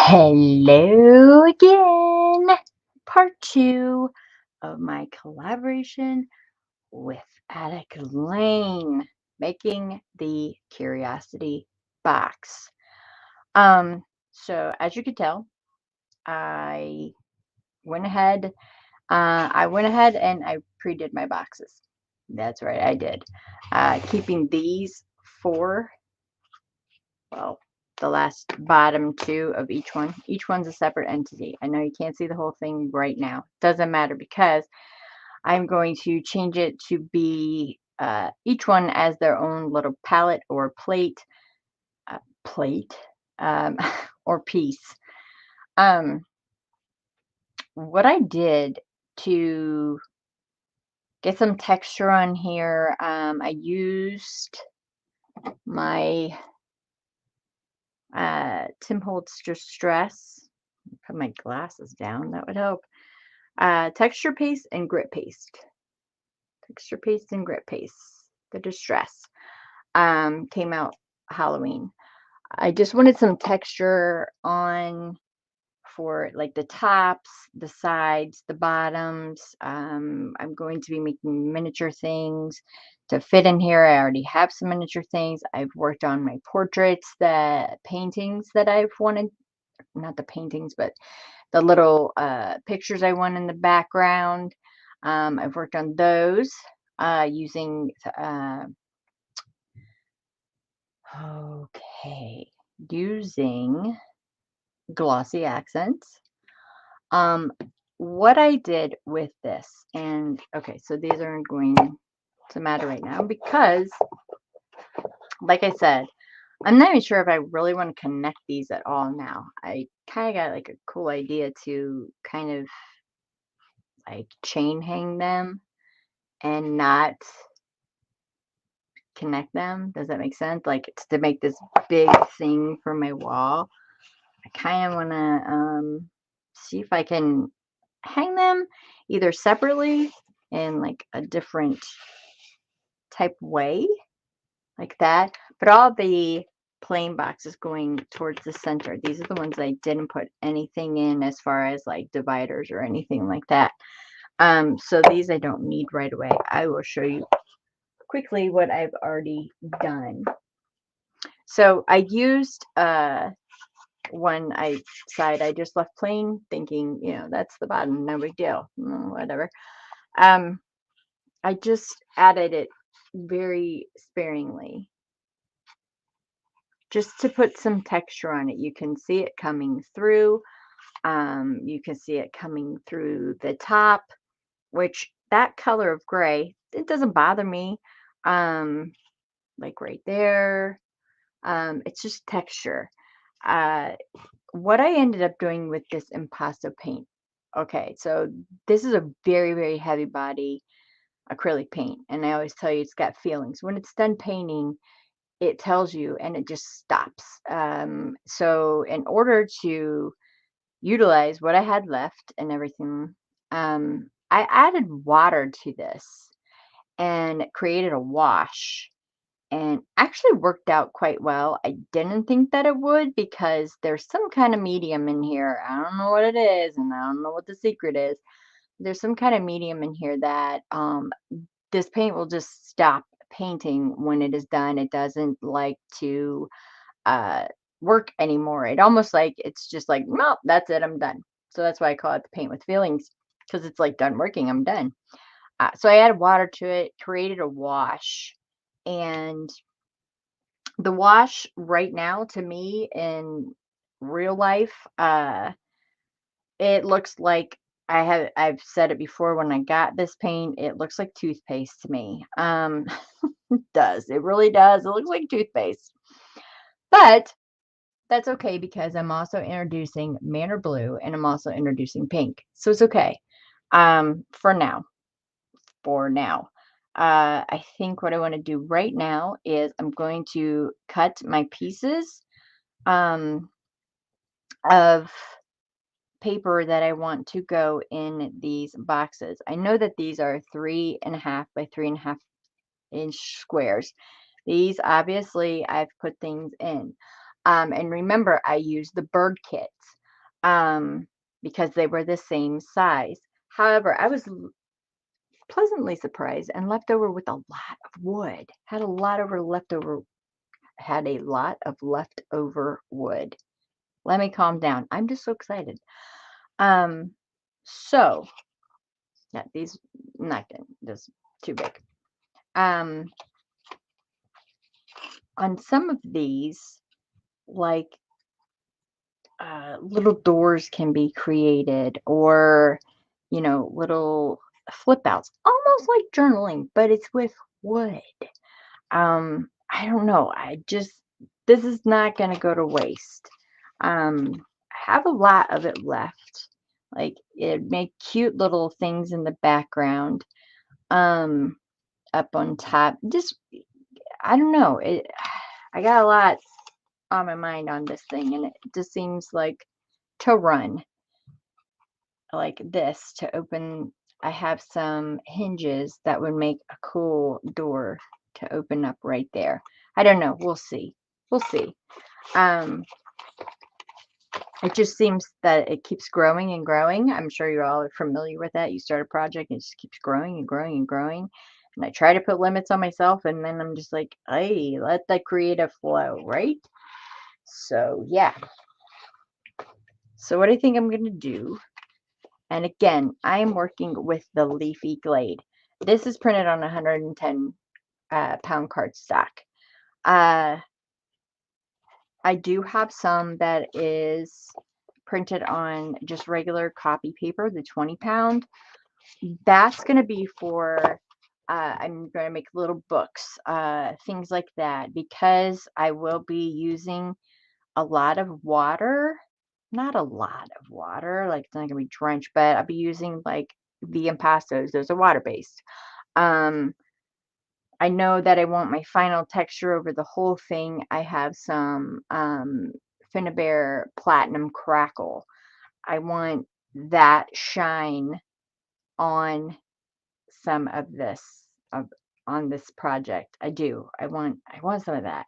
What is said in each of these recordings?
Hello again. Part two of my collaboration with Attic Lane, making the Curiosity box. So as you can tell, I went ahead. I went ahead and I pre-did my boxes. That's right, I did. Keeping these four, well, the last bottom two of each one. Each one's a separate entity. I know you can't see the whole thing right now. Doesn't matter because I'm going to change it to be each one as their own little palette or plate, um, or piece. Um, what I did to get some texture on here, I used my Tim Holtz Distress. Put my glasses down, that would help. Texture paste and grit paste. Texture paste and grit paste. The Distress. Came out Halloween. I just wanted some texture on for like the tops, the sides, the bottoms. I'm going to be making miniature things to fit in here. I already have some miniature things. I've worked on my portraits, the paintings that I've wanted, not the paintings, but the little pictures I want in the background. I've worked on those using, okay, using glossy accents. Um, what I did with this, and okay, so these aren't going to matter right now because, like I said, I'm not even sure if I really want to connect these at all now. I kind of got like a cool idea to kind of like chain hang them and not connect them. Does that make sense? Like it's to make this big thing for my wall. I kind of want to see if I can hang them either separately in like a different type way, like that. But all the plain boxes going towards the center. These are the ones I didn't put anything in as far as like dividers or anything like that. So these I don't need right away. I will show you quickly what I've already done. So I used one side I just left plain, thinking, that's the bottom, no big deal, whatever. Um, I just added it very sparingly, just to put some texture on it. You can see it coming through. You can see it coming through the top, which that color of gray, it doesn't bother me. Like right there. It's just texture. Uh, what I ended up doing with this impasto paint. Okay, so this is a very, very heavy body acrylic paint, and I always tell you it's got feelings. When it's done painting, it tells you and it just stops. So in order to utilize what I had left and everything, I added water to this and created a wash and actually worked out quite well. I didn't think that it would because there's some kind of medium in here. I don't know what it is, and I don't know what the secret is. There's some kind of medium in here that this paint will just stop painting when it is done. It doesn't like to uh, work anymore. It almost like it's just like, no, that's it, I'm done. So that's why I call it the paint with feelings because it's like done working, I'm done. So I added water to it, created a wash, and the wash right now to me in real life, it looks like I've said it before when I got this paint, it looks like toothpaste to me. It does. It really does. It looks like toothpaste. But that's okay because I'm also introducing Manor Blue and I'm also introducing pink. So it's okay. For now. For now. I think what I want to do right now is I'm going to cut my pieces um, of paper that I want to go in these boxes. I know that these are 3.5 by 3.5 inch squares. These obviously I've put things in. And remember, I used the bird kits um, because they were the same size. However, I was pleasantly surprised and left over with a lot of wood. Had a lot of leftover wood. Let me calm down. I'm just so excited. Um, so yeah, these not good. Just too big. Um, on some of these, like little doors can be created, or little flip outs, almost like journaling, but it's with wood. I don't know. This is not going to go to waste. I have a lot of it left. Like it make cute little things in the background. Um, up on top. Just I don't know. I got a lot on my mind on this thing, and it just seems like to run like this to open. I have some hinges that would make a cool door to open up right there. I don't know. We'll see. We'll see. Um, it just seems that it keeps growing and growing. I'm sure you all are familiar with that. You start a project and it just keeps growing and growing and growing. And I try to put limits on myself, and then I'm just like, hey, let the creative flow, right? So yeah. So what I think I'm gonna do, and again, I am working with the Leafy Glade. This is printed on 110 pound cardstock. Uh, I do have some that is printed on just regular copy paper, the 20 pound. That's going to be for, I'm going to make little books, things like that, because I will be using a lot of water. Not a lot of water, like it's not going to be drenched, but I'll be using like the impastos. Those are water based. Um, I know that I want my final texture over the whole thing. I have some Finnabair Platinum Crackle. I want that shine on some of this of on this project. I do. I want some of that.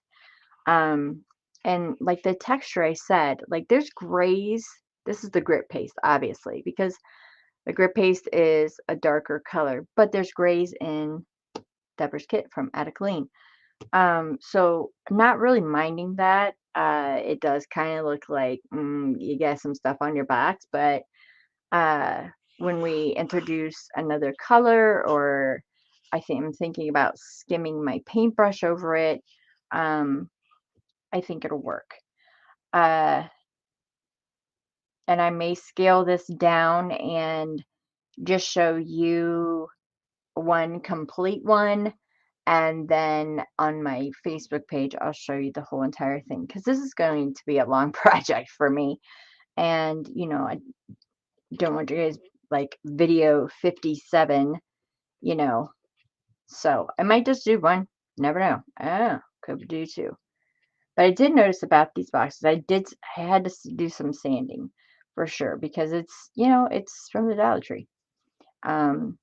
Um and like the texture I said, like there's grays. This is the grit paste, obviously, because the grit paste is a darker color, but there's grays in Deborah's kit from Attic Clean. So not really minding that. It does kind of look like you get some stuff on your box, but uh, when we introduce another color, or I'm thinking about skimming my paintbrush over it, um, I think it'll work. Uh, and I may scale this down and just show you one complete one. And then on my Facebook page, I'll show you the whole entire thing, because this is going to be a long project for me. And, I don't want you guys like video 57, you know. So I might just do one. Never know. Oh, could do two. But I did notice about these boxes. I had to do some sanding for sure, because it's from the Dollar Tree. Um,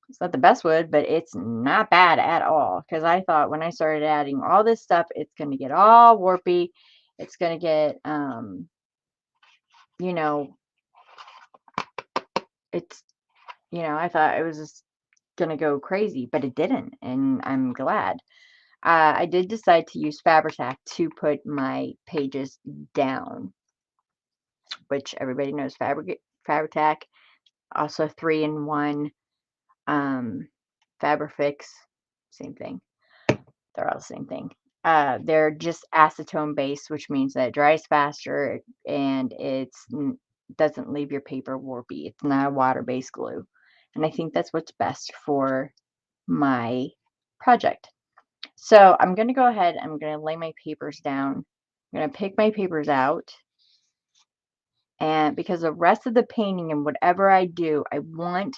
It's not the best wood, but it's not bad at all. Because I thought when I started adding all this stuff, it's going to get all warpy. It's going to get, you know, it's, I thought it was just going to go crazy, but it didn't. And I'm glad. I did decide to use Fabri-Tac to put my pages down, which everybody knows Fabri-Tac. Also 3-in-1, um, Fabrifix, same thing. They're all the same thing. They're just acetone based, which means that it dries faster, and doesn't leave your paper warpy. It's not a water-based glue. And I think that's what's best for my project. So I'm going to go ahead. I'm going to lay my papers down. I'm going to pick my papers out. And because the rest of the painting and whatever I do, I want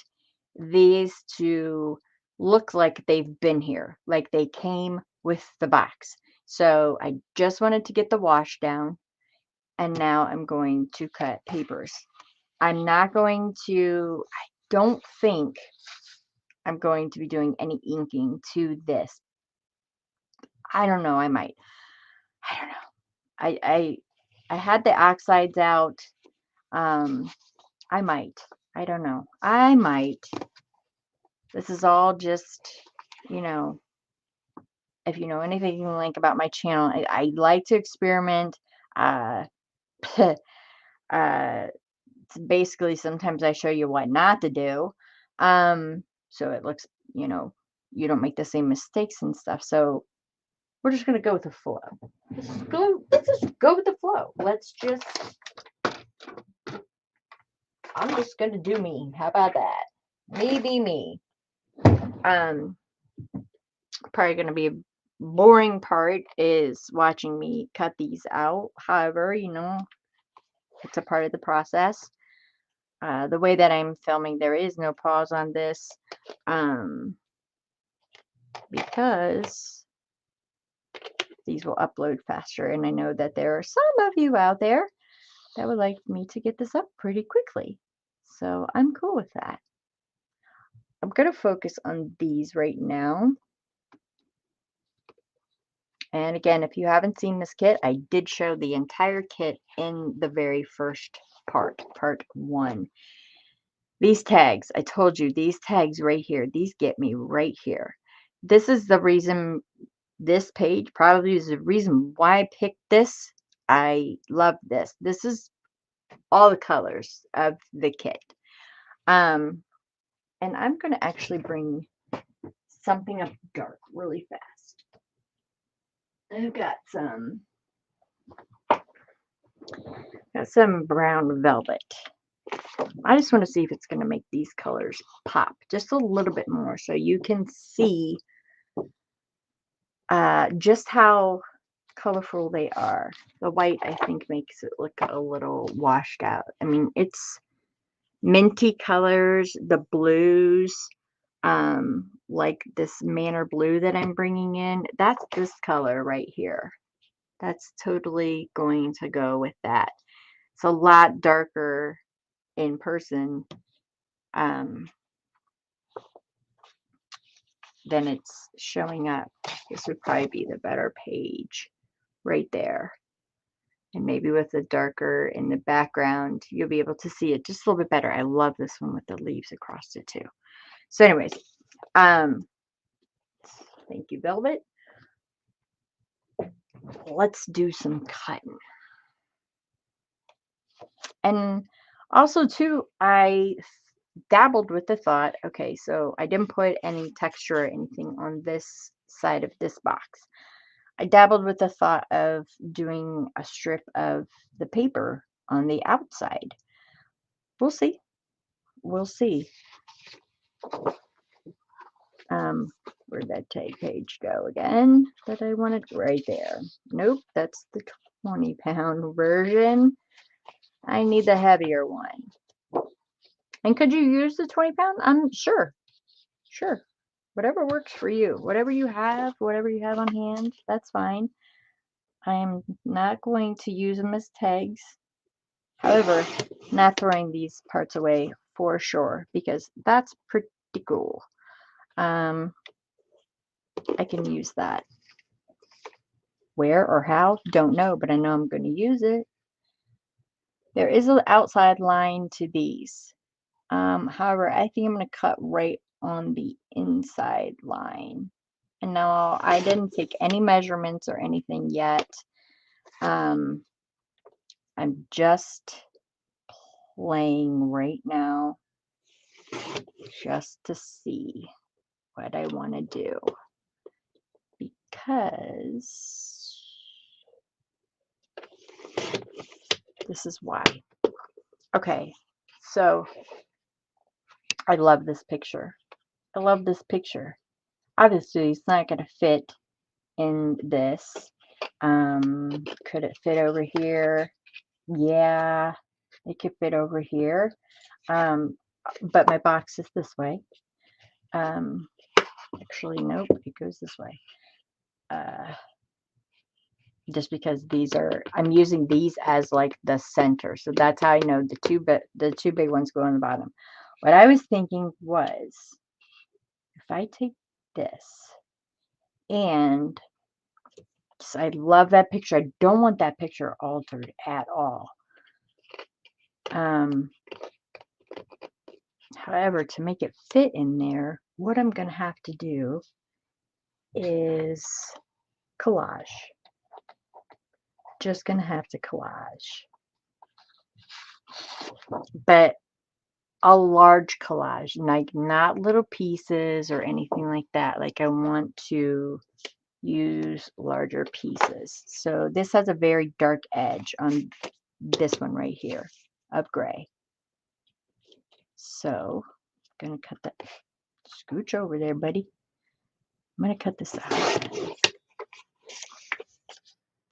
these to look like they've been here, like they came with the box. So I just wanted to get the wash down, and now I'm going to cut papers. I don't think I'm going to be doing any inking to this. I don't know, I might. I don't know. I had the oxides out. I might. I don't know. I might. This is all just, you know, if you know anything like about my channel, I like to experiment. Uh, uh, basically sometimes I show you what not to do. So it looks, you know, you don't make the same mistakes and stuff. So we're just gonna go with the flow. Let's just go with the flow. I'm just gonna do me. How about that? Me be me. Um, Probably gonna be a boring part is watching me cut these out. However, you know, it's a part of the process. The way that I'm filming, there is no pause on this. Um, because these will upload faster. And I know that there are some of you out there that would like me to get this up pretty quickly. So I'm cool with that. I'm going to focus on these right now. And again, if you haven't seen this kit, I did show the entire kit in the very first part 1. These tags, I told you, these tags right here, these get me right here. This is the reason this page probably is the reason why I picked this. I love this. This is all the colors of the kit. And I'm going to actually bring something up dark really fast. I've got some brown velvet. I just want to see if it's going to make these colors pop just a little bit more so you can see just how colorful they are. The white, I think, makes it look a little washed out. I mean, it's minty colors, the blues, like this manor blue that I'm bringing in. That's this color right here. That's totally going to go with that. It's a lot darker in person than it's showing up. This would probably be the better page right there. And maybe with the darker in the background, you'll be able to see it just a little bit better. I love this one with the leaves across it too. So anyways, thank you, Velvet. Let's do some cutting. And also too, I dabbled with the thought, okay, so I didn't put any texture or anything on this side of this box. I dabbled with the thought of doing a strip of the paper on the outside. We'll see. We'll see. Where'd that tag page go again that I wanted? Right there. Nope, that's the 20-pound version. I need the heavier one. And could you use the 20-pound? I'm sure. Sure. Whatever works for you. Whatever you have on hand, that's fine. I'm not going to use them as tags. However, not throwing these parts away for sure because that's pretty cool. I can use that. Where or how, don't know, but I know I'm going to use it. There is an outside line to these. However, I think I'm going to cut right on the inside line. And now I didn't take any measurements or anything yet. I'm just playing right now just to see what I want to do. Because this is why. Okay, so I love this picture. I love this picture. Obviously, it's not going to fit in this. Could it fit over here? Yeah, it could fit over here. But my box is this way. Actually, nope, it goes this way. Just because these are, I'm using these as like the center. So that's how I know the two big ones go on the bottom. What I was thinking was, if I take this and So I love that picture. I don't want that picture altered at all. However, to make it fit in there, what I'm going to have to do is collage. Just going to have to collage. But a large collage, like not little pieces or anything like that. Like I want to use larger pieces. So this has a very dark edge on this one right here of gray. So I'm going to cut that. Scooch over there, buddy. I'm going to cut this out.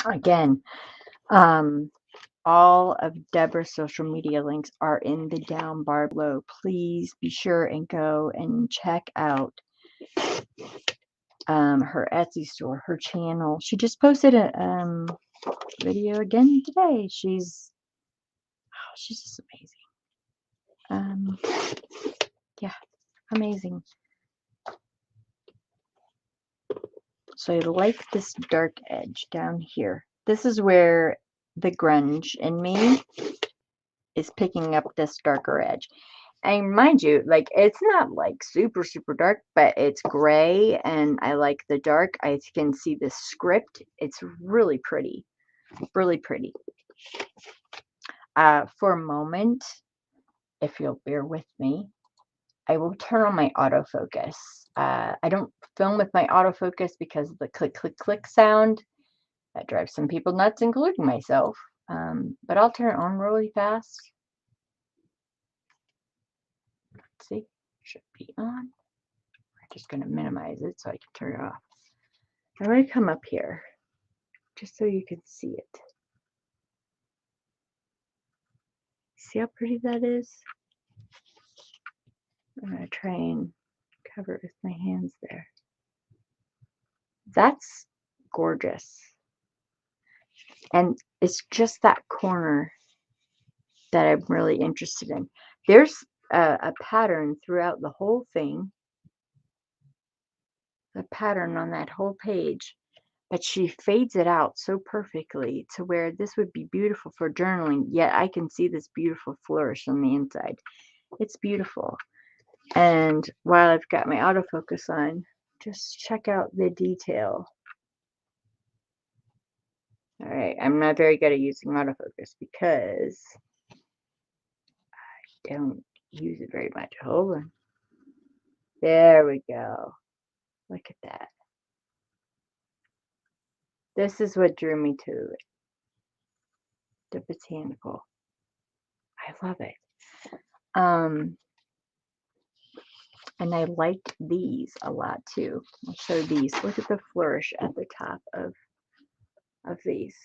Again, all of Deborah's social media links are in the down bar below. Please be sure and go and check out her Etsy store, her channel. She just posted a video again today. She's just amazing. Yeah, amazing. So I like this dark edge down here. This is where the grunge in me is picking up this darker edge. And mind you, like it's not like super, super dark, but it's gray and I like the dark. I can see the script. It's really pretty, really pretty. For a moment, if you'll bear with me, I will turn on my autofocus. I don't film with my autofocus because of the click, click, click sound. That drives some people nuts, including myself. But I'll turn it on really fast. Let's see, should be on. I'm just going to minimize it so I can turn it off. I'm going to come up here just so you can see it. See how pretty that is? I'm going to try and cover it with my hands there. That's gorgeous. And it's just that corner that I'm really interested in. There's a pattern throughout the whole thing. The pattern on that whole page. But she fades it out so perfectly to where this would be beautiful for journaling, yet I can see this beautiful flourish on the inside. It's beautiful. And while I've got my autofocus on, just check out the detail. All right, I'm not very good at using autofocus because I don't use it very much. Hold on. There we go. Look at that. This is what drew me to it. The botanical. I love it. And I like these a lot too. I'll show these. Look at the flourish at the top of these.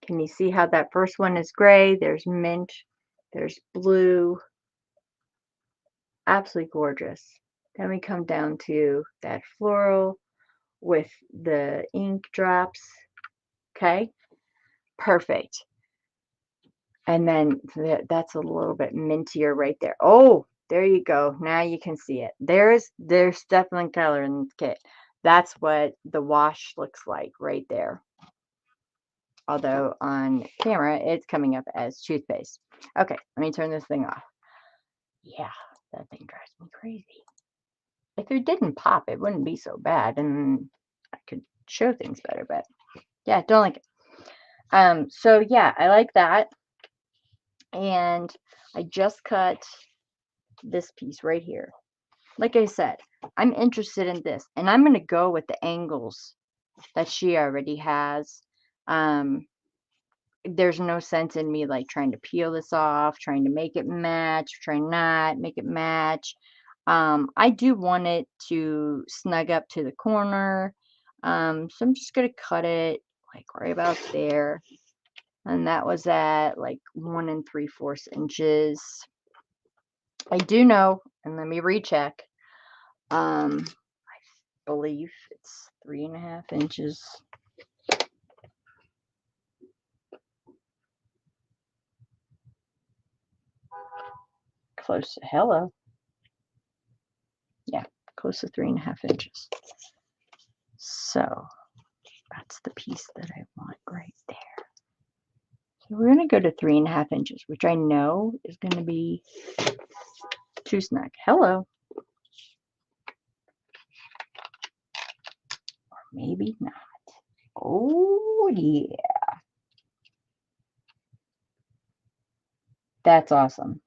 Can you see how that first one is gray? There's mint. There's blue. Absolutely gorgeous. Then we come down to that floral with the ink drops. Okay. Perfect. And then that's a little bit mintier right there. Oh, there you go. Now you can see it. There's definitely color in the kit. That's what the wash looks like right there. Although on camera, it's coming up as toothpaste. Okay, let me turn this thing off. Yeah, that thing drives me crazy. If it didn't pop, it wouldn't be so bad, and I could show things better, but yeah, don't like it. So yeah, I like that. And I just cut this piece right here. Like I said, I'm interested in this, and I'm going to go with the angles that she already has. There's no sense in me like trying to peel this off, trying to make it match, try not make it match. I do want it to snug up to the corner. So I'm just going to cut it like right about there. And that was at like 1 3/4 inches. I do know, and let me recheck. I believe it's 3.5 inches. Close to hello. Yeah, close to 3.5 inches. So about that's the piece that I want right there. So we're going to go to 3.5 inches, which I know is going to be too snug. Hello. Or maybe not. Oh, yeah. That's awesome.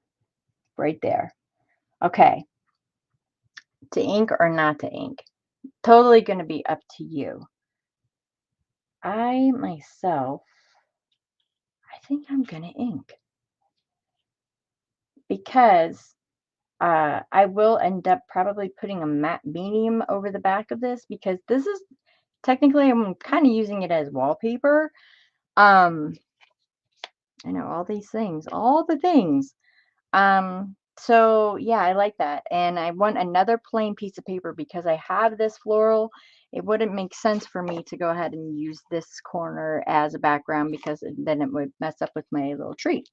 Right there. Okay. To ink or not to ink. Totally going to be up to you. I myself, I think I'm going to ink. Because I will end up probably putting a matte medium over the back of this, because this is technically, I'm kind of using it as wallpaper. I know all these things, all the things. So yeah, I like that. And I want another plain piece of paper because I have this floral. It wouldn't make sense for me to go ahead and use this corner as a background, because then it would mess up with my little tree.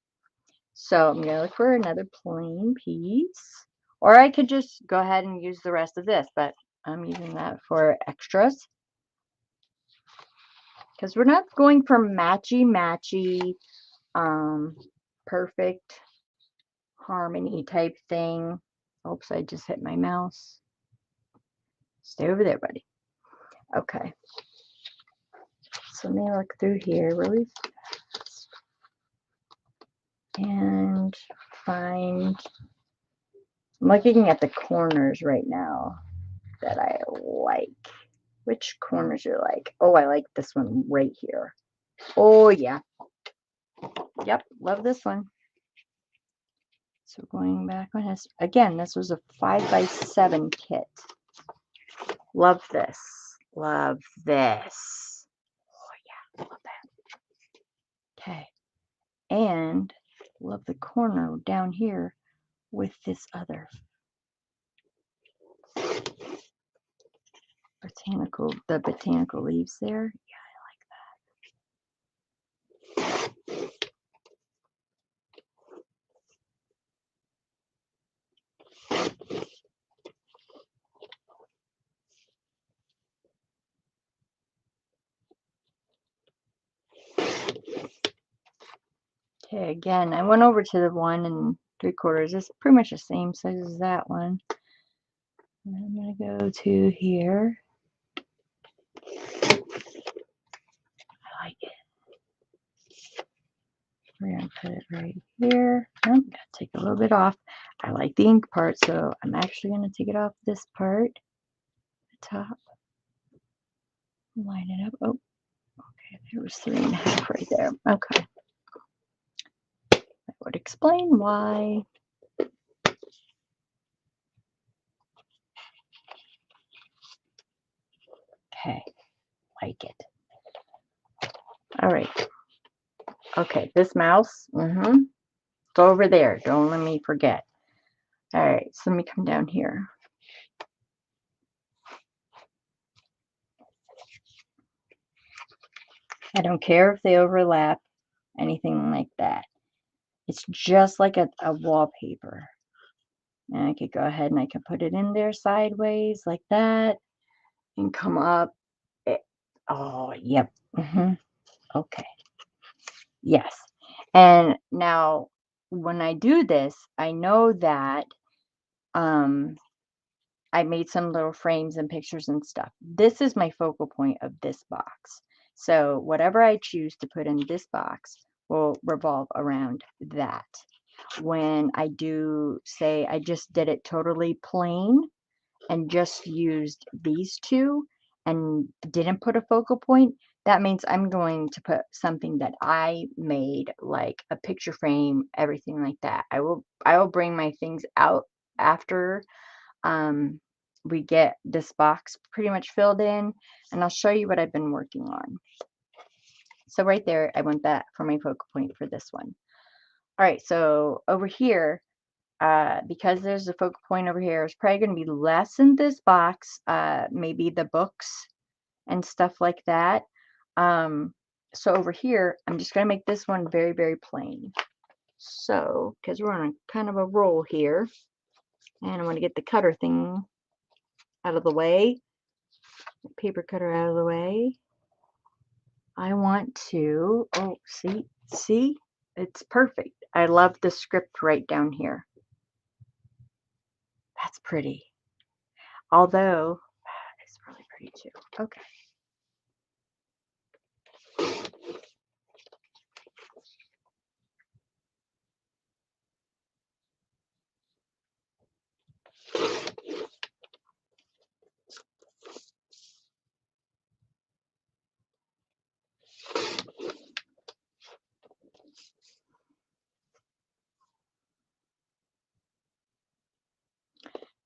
So I'm going to look for another plain piece, or I could just go ahead and use the rest of this, but I'm using that for extras because we're not going for matchy, perfect harmony type thing. Oops, I just hit my mouse. Stay over there, buddy. Okay. So let me look through here really fast and find. I'm looking at the corners right now that I like. Which corners you like? Oh, I like this one right here. Oh, yeah. Yep, love this one. So going back on this, again, this was a 5x7 kit. Love this. Love this. Oh, yeah, love that. Okay. And love the corner down here with this other botanical leaves there. Yeah, I like that. Okay, again, I went over to the 1 3/4. It's pretty much the same size as that one. And I'm going to go to here. I like it. We're going to put it right here. Oh, got to take a little bit off. I like the ink part, so I'm actually going to take it off this part, the top. Line it up. Oh, okay, there was 3.5 right there. Okay. That would explain why. Okay, like it. All right. Okay, this mouse, it's over there. Don't let me forget. All right, so let me come down here. I don't care if they overlap, anything like that. It's just like a wallpaper. And I could go ahead and I can put it in there sideways like that and come up. Oh, yep. Okay. Yes. And now when I do this, I know that I made some little frames and pictures and stuff. This is my focal point of this box. So whatever I choose to put in this box will revolve around that. When I do, say, I just did it totally plain and just used these two and didn't put a focal point, that means I'm going to put something that I made, like a picture frame, everything like that. I will bring my things out after we get this box pretty much filled in, and I'll show you what I've been working on. So right there, I want that for my focal point for this one. All right, so over here, because there's a focal point over here, it's probably going to be less in this box, maybe the books and stuff like that. So over here, I'm just going to make this one very, very plain. So, because we're on a kind of a roll here, and I'm going to get the cutter thing out of the way, paper cutter out of the way. I want to, oh, see, it's perfect. I love the script right down here. That's pretty. Although, it's really pretty too. Okay.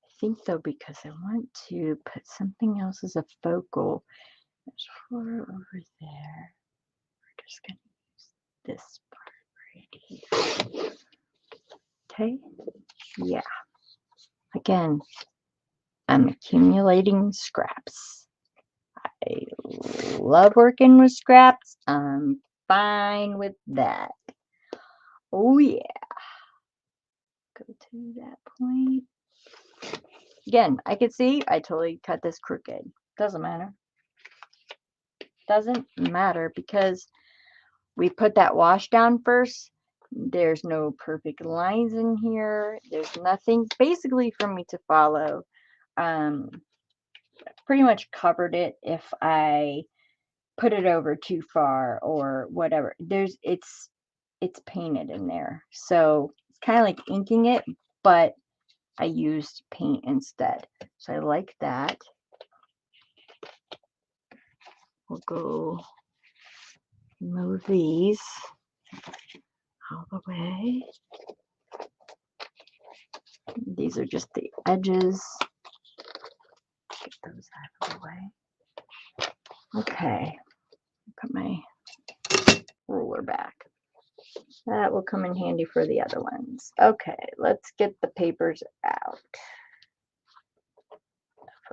I think though, because I want to put something else as a focal. There's 4 over there. We're just going to use this part right here. Okay. Yeah. Again, I'm accumulating scraps. I love working with scraps. I'm fine with that. Oh yeah. Go to that point. Again, I can see I totally cut this crooked. Doesn't matter. Doesn't matter because we put that wash down first. There's no perfect lines in here. There's nothing basically for me to follow. Pretty much covered it if I put it over too far or whatever. It's painted in there. So it's kind of like inking it, but I used paint instead. So I like that. We'll go move these all the way. These are just the edges. Get those out of the way. Okay. Put my ruler back. That will come in handy for the other ones. Okay, let's get the papers out.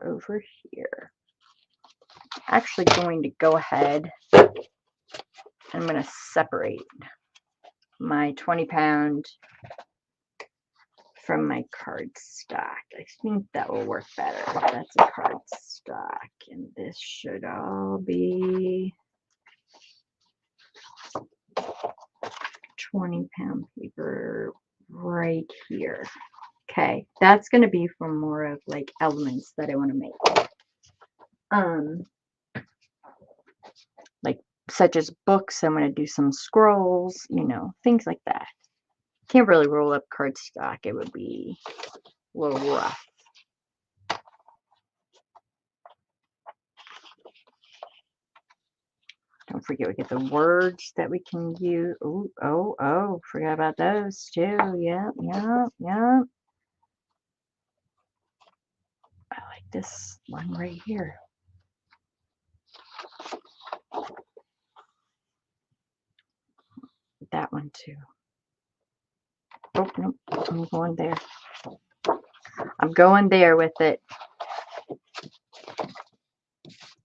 Over here. Actually going to go ahead. I'm going to separate my 20-pound from my cardstock. I think that will work better. That's a cardstock, and this should all be 20-pound paper right here. Okay, that's going to be for more of like elements that I want to make. Like such as books, I'm going to do some scrolls, you know, things like that. Can't really roll up cardstock. It would be a little rough. Don't forget we get the words that we can use. Ooh, oh, forgot about those too. Yep. I like this one right here. That one too. Oh, nope, I'm going there. I'm going there with it.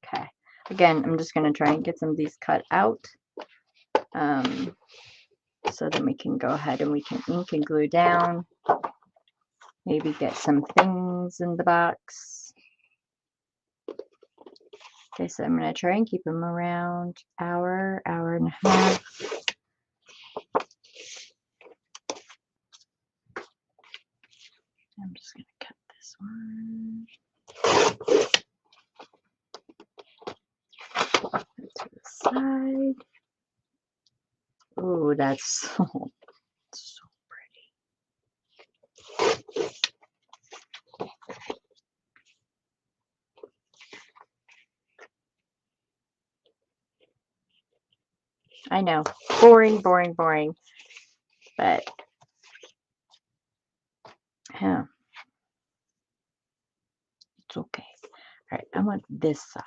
Okay. Again, I'm just going to try and get some of these cut out. So then we can go ahead and we can ink and glue down. Maybe get some things in the box. Okay, so I'm going to try and keep them around hour and a half. I'm just going to cut this one. To the side. Oh, that's so pretty. I know, boring, but yeah, it's okay. All right, I want this side.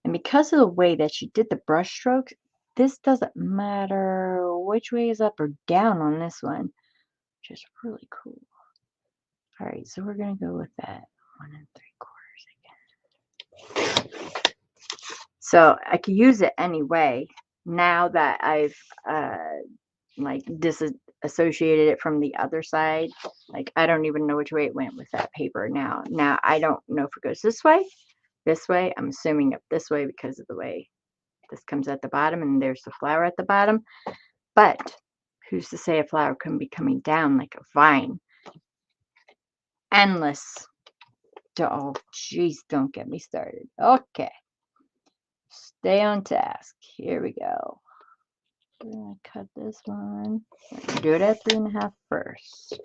And because of the way that she did the brush strokes, this doesn't matter which way is up or down on this one, which is really cool. All right, so we're going to go with that 1 3/4 again. So I could use it anyway. Now that I've like disassociated it from the other side, like I don't even know which way it went with that paper now. Now I don't know if it goes this way. I'm assuming up this way because of the way This comes at the bottom, and there's the flower at the bottom. But who's to say a flower couldn't be coming down like a vine? Endless. Oh, jeez, don't get me started. Okay, stay on task. Here we go. We're gonna cut this one. Do it at 3.5 first.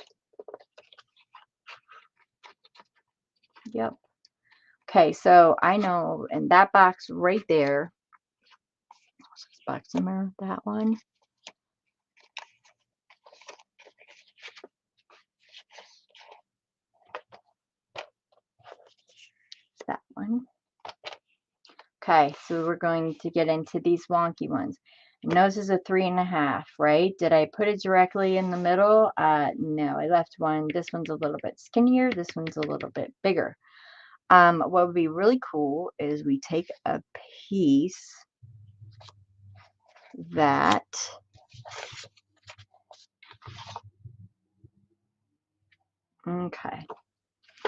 Yep. Okay, so I know in that box right there, what's this box number? That one. That one. Okay, so we're going to get into these wonky ones. Nose is a 3.5, right? Did I put it directly in the middle? No, I left one. This one's a little bit skinnier. This one's a little bit bigger. What would be really cool is we take a piece that okay,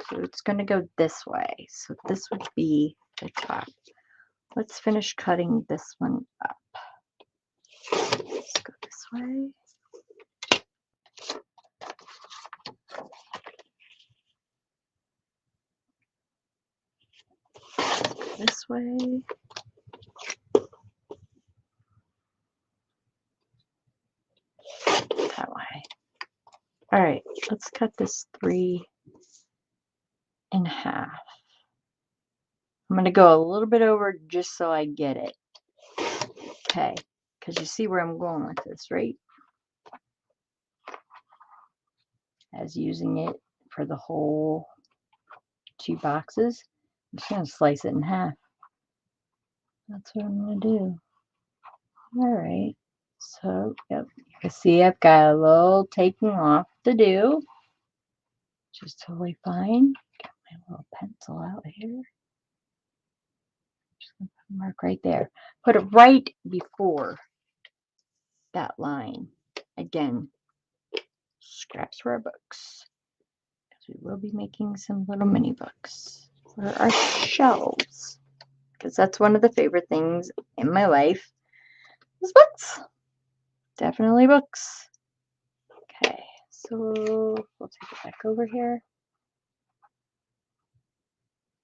so it's going to go this way. So this would be the top. Let's finish cutting this one up. Let's go this way. This way. That way. All right, let's cut this 3.5. I'm going to go a little bit over just so I get it. Okay, because you see where I'm going with this, right? As using it for the whole 2 boxes. I'm just going to slice it in half. That's what I'm going to do. All right. So, yep, you can see I've got a little taking off to do. Which is totally fine. Got my little pencil out here. Just going to put a mark right there. Put it right before that line. Again, scraps for our books. Because we will be making some little mini books for our shelves. Because that's one of the favorite things in my life is books. Definitely books. Okay, so we'll take it back over here.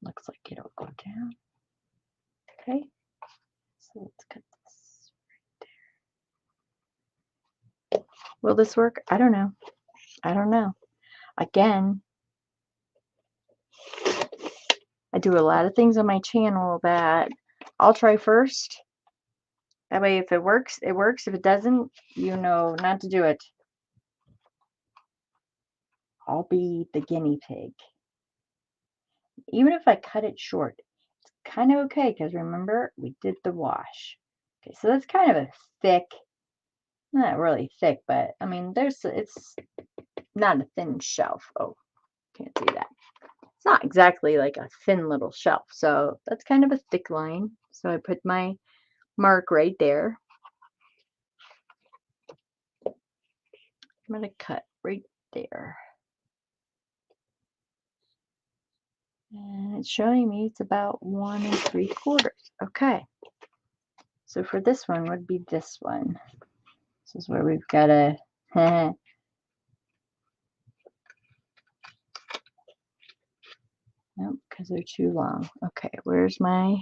Looks like it'll go down. Okay, so let's cut this right there. Will this work? I don't know. I don't know. Again, I do a lot of things on my channel that I'll try first. That way, if it works, it works. If it doesn't, you know not to do it. I'll be the guinea pig. Even if I cut it short, it's kind of okay because remember, we did the wash. Okay, so that's kind of a thick, not really thick, but I mean, it's not a thin shelf. Oh, can't see that. It's not exactly like a thin little shelf. So that's kind of a thick line. So I put my mark right there. I'm going to cut right there. And it's showing me it's about 1 3/4. Okay. So for this one would be this one. This is where we've got a nope, because they're too long. Okay, where's my,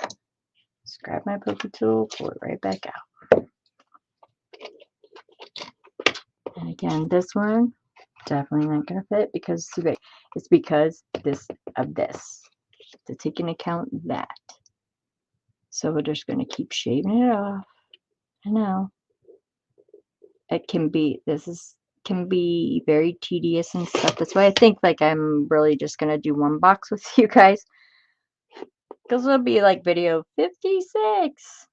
let's grab my poker tool, pull it right back out. And again, this one, definitely not going to fit because it's too big. It's because of this, to take into account that. So we're just going to keep shaving it off. I know. It can be, can be very tedious and stuff. That's why I think like I'm really just going to do one box with you guys. Because it'll be like video 56.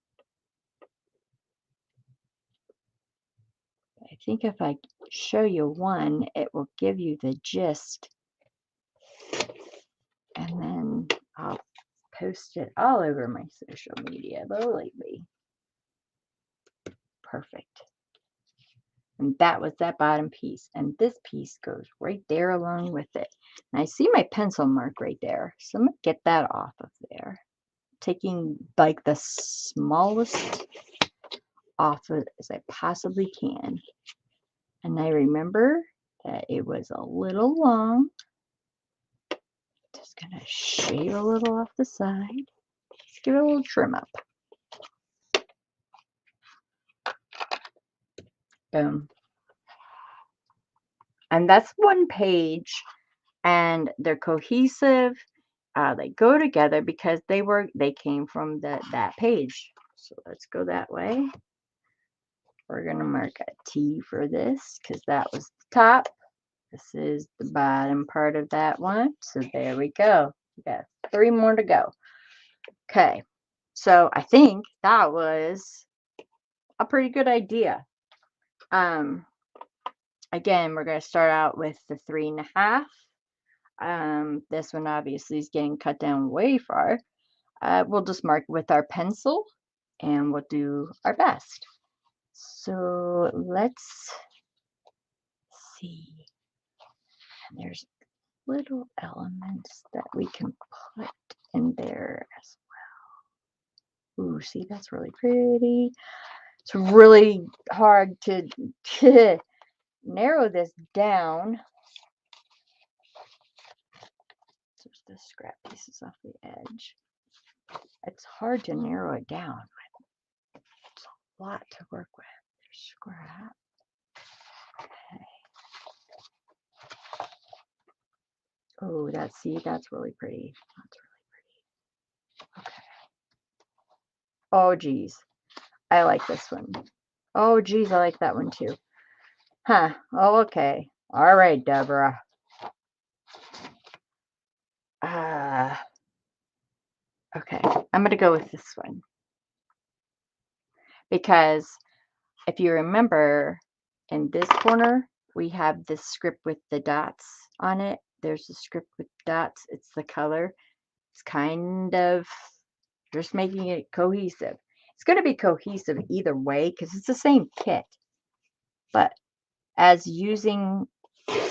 I think if I show you one, it will give you the gist. And then I'll post it all over my social media lately. Perfect. And that was that bottom piece. And this piece goes right there along with it. And I see my pencil mark right there. So I'm going to get that off of there. taking like the smallest off as I possibly can. And I remember that it was a little long. Just gonna shave a little off the side. Just give it a little trim up. Boom. And that's one page, and they're cohesive. They go together because they came from that page. So let's go that way. We're gonna mark a T for this because that was the top. This is the bottom part of that one. So there we go. We got 3 more to go. Okay. So I think that was a pretty good idea. Again, we're going to start out with the 3.5. This one obviously is getting cut down way far. We'll just mark with our pencil and we'll do our best. So let's see. There's little elements that we can put in there as well. Ooh, see, that's really pretty. It's really hard to narrow this down. There's the scrap pieces off the edge. It's hard to narrow it down. It's a lot to work with. There's scrap. Okay. Oh, that's really pretty. That's really pretty. Okay. Oh, geez. I like this one. Oh, geez, I like that one too. Huh. Oh, okay. All right, Deborah. Okay. I'm going to go with this one. Because if you remember, in this corner, we have this script with the dots on it. There's a script with dots. It's the color. It's kind of just making it cohesive. It's going to be cohesive either way because it's the same kit. But as using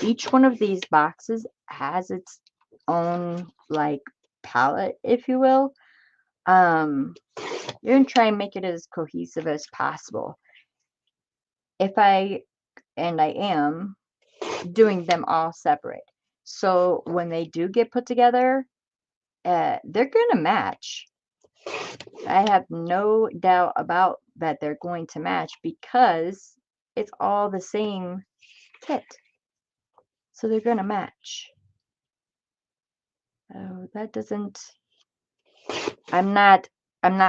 each one of these boxes has its own like palette, if you will. You're going to try and make it as cohesive as possible. I am doing them all separate. So when they do get put together, they're going to match. I have no doubt about that they're going to match because it's all the same kit. So they're going to match. Oh, that doesn't... I'm not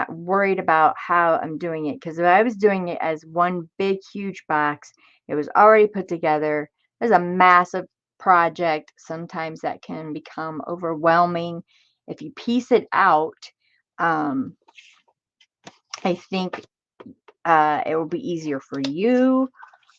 worried about how I'm doing it because if I was doing it as one big huge box, it was already put together. There's a massive project. Sometimes that can become overwhelming. If you piece it out, I think it will be easier for you.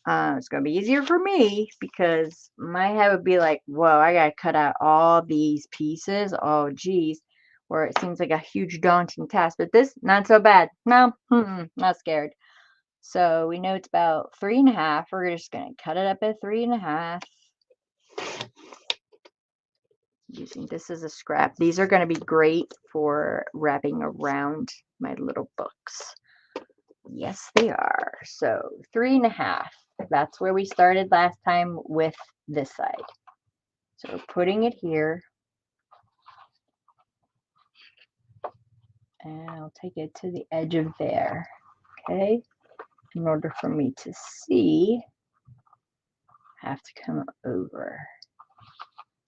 It's going to be easier for me because my head would be like, whoa, I got to cut out all these pieces. Oh, geez. Where it seems like a huge daunting task. But this, not so bad. No, not scared. So we know it's about 3.5. We're just going to cut it up at 3.5. Using this as a scrap. These are going to be great for wrapping around my little books. Yes, they are. So 3.5. That's where we started last time with this side. So putting it here. And I'll take it to the edge of there. Okay. In order for me to see, I have to come over.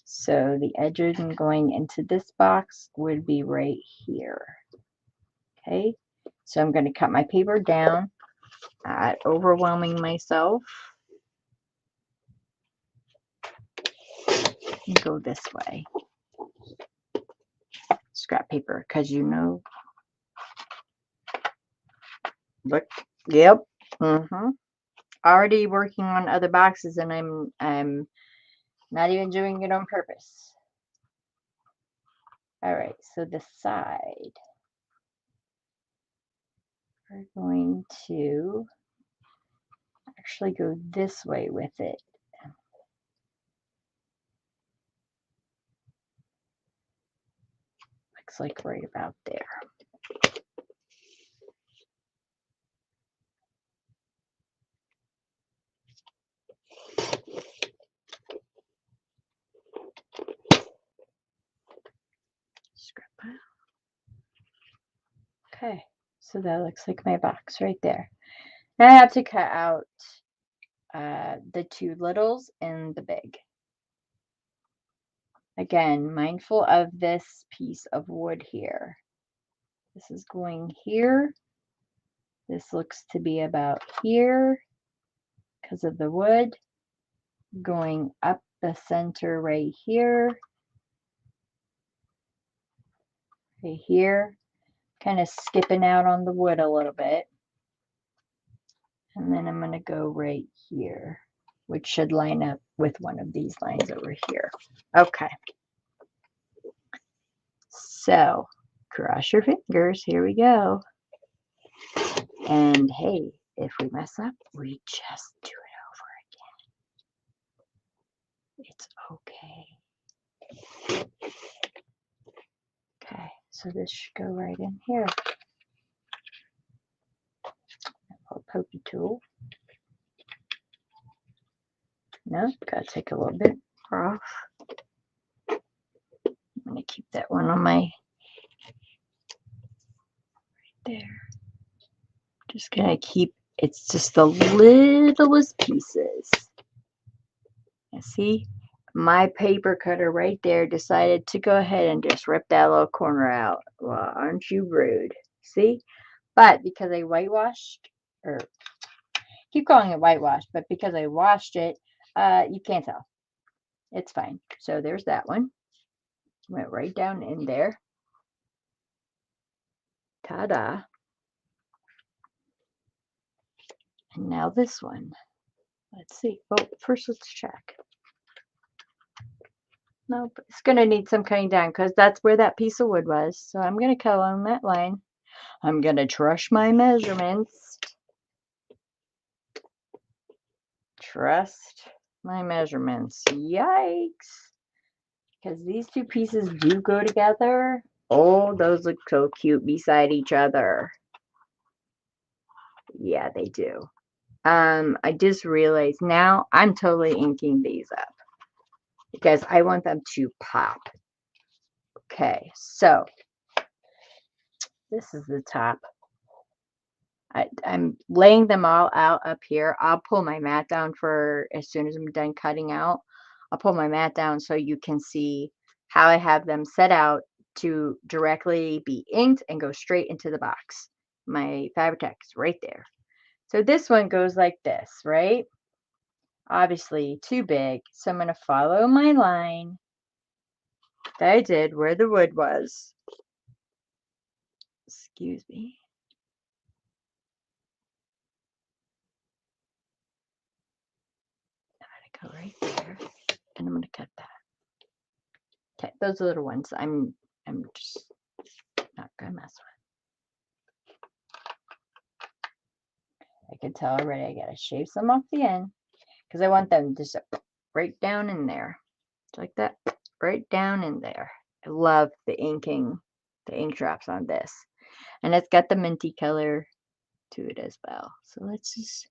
So the edges going into this box would be right here. Okay. So I'm going to cut my paper down, not overwhelming myself. And go this way. Scrap paper, because you know. Look, yep. Already working on other boxes, and I'm not even doing it on purpose. All right, so the side, we're going to actually go this way with it. Looks like right about there. So that looks like my box right there. Now I have to cut out the two littles and the big. Again, mindful of this piece of wood here. This is going here. This looks to be about here because of the wood. Going up the center right here. Right here. Kind of skipping out on the wood a little bit. And then I'm going to go right here, which should line up with one of these lines over here. Okay. So, cross your fingers. Here we go. And hey, if we mess up, we just do it over again. It's okay. Okay, so this should go right in here. A little pokey tool. No, gotta take a little bit off. I'm gonna keep that one on my right there. Just gonna keep, it's just the littlest pieces. You see, my paper cutter right there decided to go ahead and just rip that little corner out. Well, aren't you rude? See? But because I whitewashed, or keep calling it whitewash, but because I washed it, you can't tell. It's fine. So there's that one. Went right down in there. Ta-da. And now this one. Let's see. Well, first let's check. Nope, it's going to need some cutting down because that's where that piece of wood was. So I'm going to cut on that line. I'm going to trust my measurements. Trust my measurements. Yikes. Because these two pieces do go together. Oh, those look so cute beside each other. Yeah, they do. I just realized now I'm totally inking these up because I want them to pop. Okay, so this is the top. I'm laying them all out up here. I'll pull my mat down for as soon as I'm done cutting out. I'll pull my mat down so you can see how I have them set out to directly be inked and go straight into the box. My Fabri-Tex right there. So this one goes like this, right? Obviously too big. So I'm going to follow my line that I did where the wood was. Excuse me. I'm going to go right there and I'm going to cut that. Okay, those little ones I'm just not going to mess with. I can tell already I got to shave some off the end because I want them just right down in there. Like that, right down in there. I love the inking, the ink drops on this. And it's got the minty color to it as well. So let's just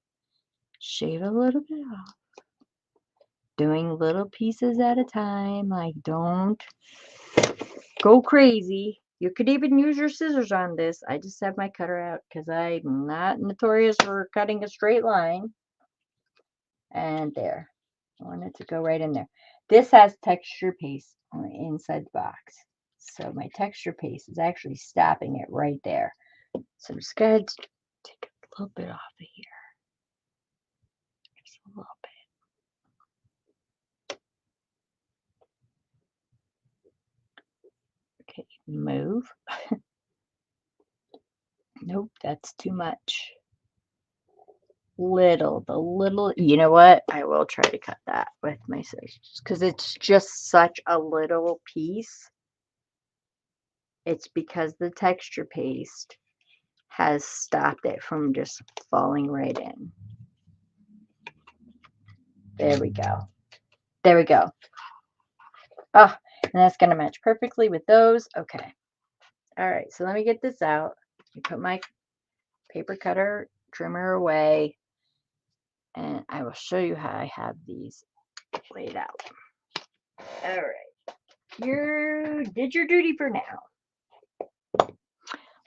shave a little bit off. Doing little pieces at a time. Like, don't go crazy. You could even use your scissors on this. I just have my cutter out because I'm not notorious for cutting a straight line. And there. I want it to go right in there. This has texture paste on the inside the box. So my texture paste is actually stopping it right there. So I'm just going to take a little bit off of here. Just a little bit. Okay, move. Nope, that's too much. The little, you know what? I will try to cut that with my scissors because it's just such a little piece. It's because the texture paste has stopped it from just falling right in. There we go. There we go. Oh, and that's going to match perfectly with those. Okay. All right. So let me get this out. I put my paper cutter trimmer away. And I will show you how I have these laid out. All right. You did your duty for now.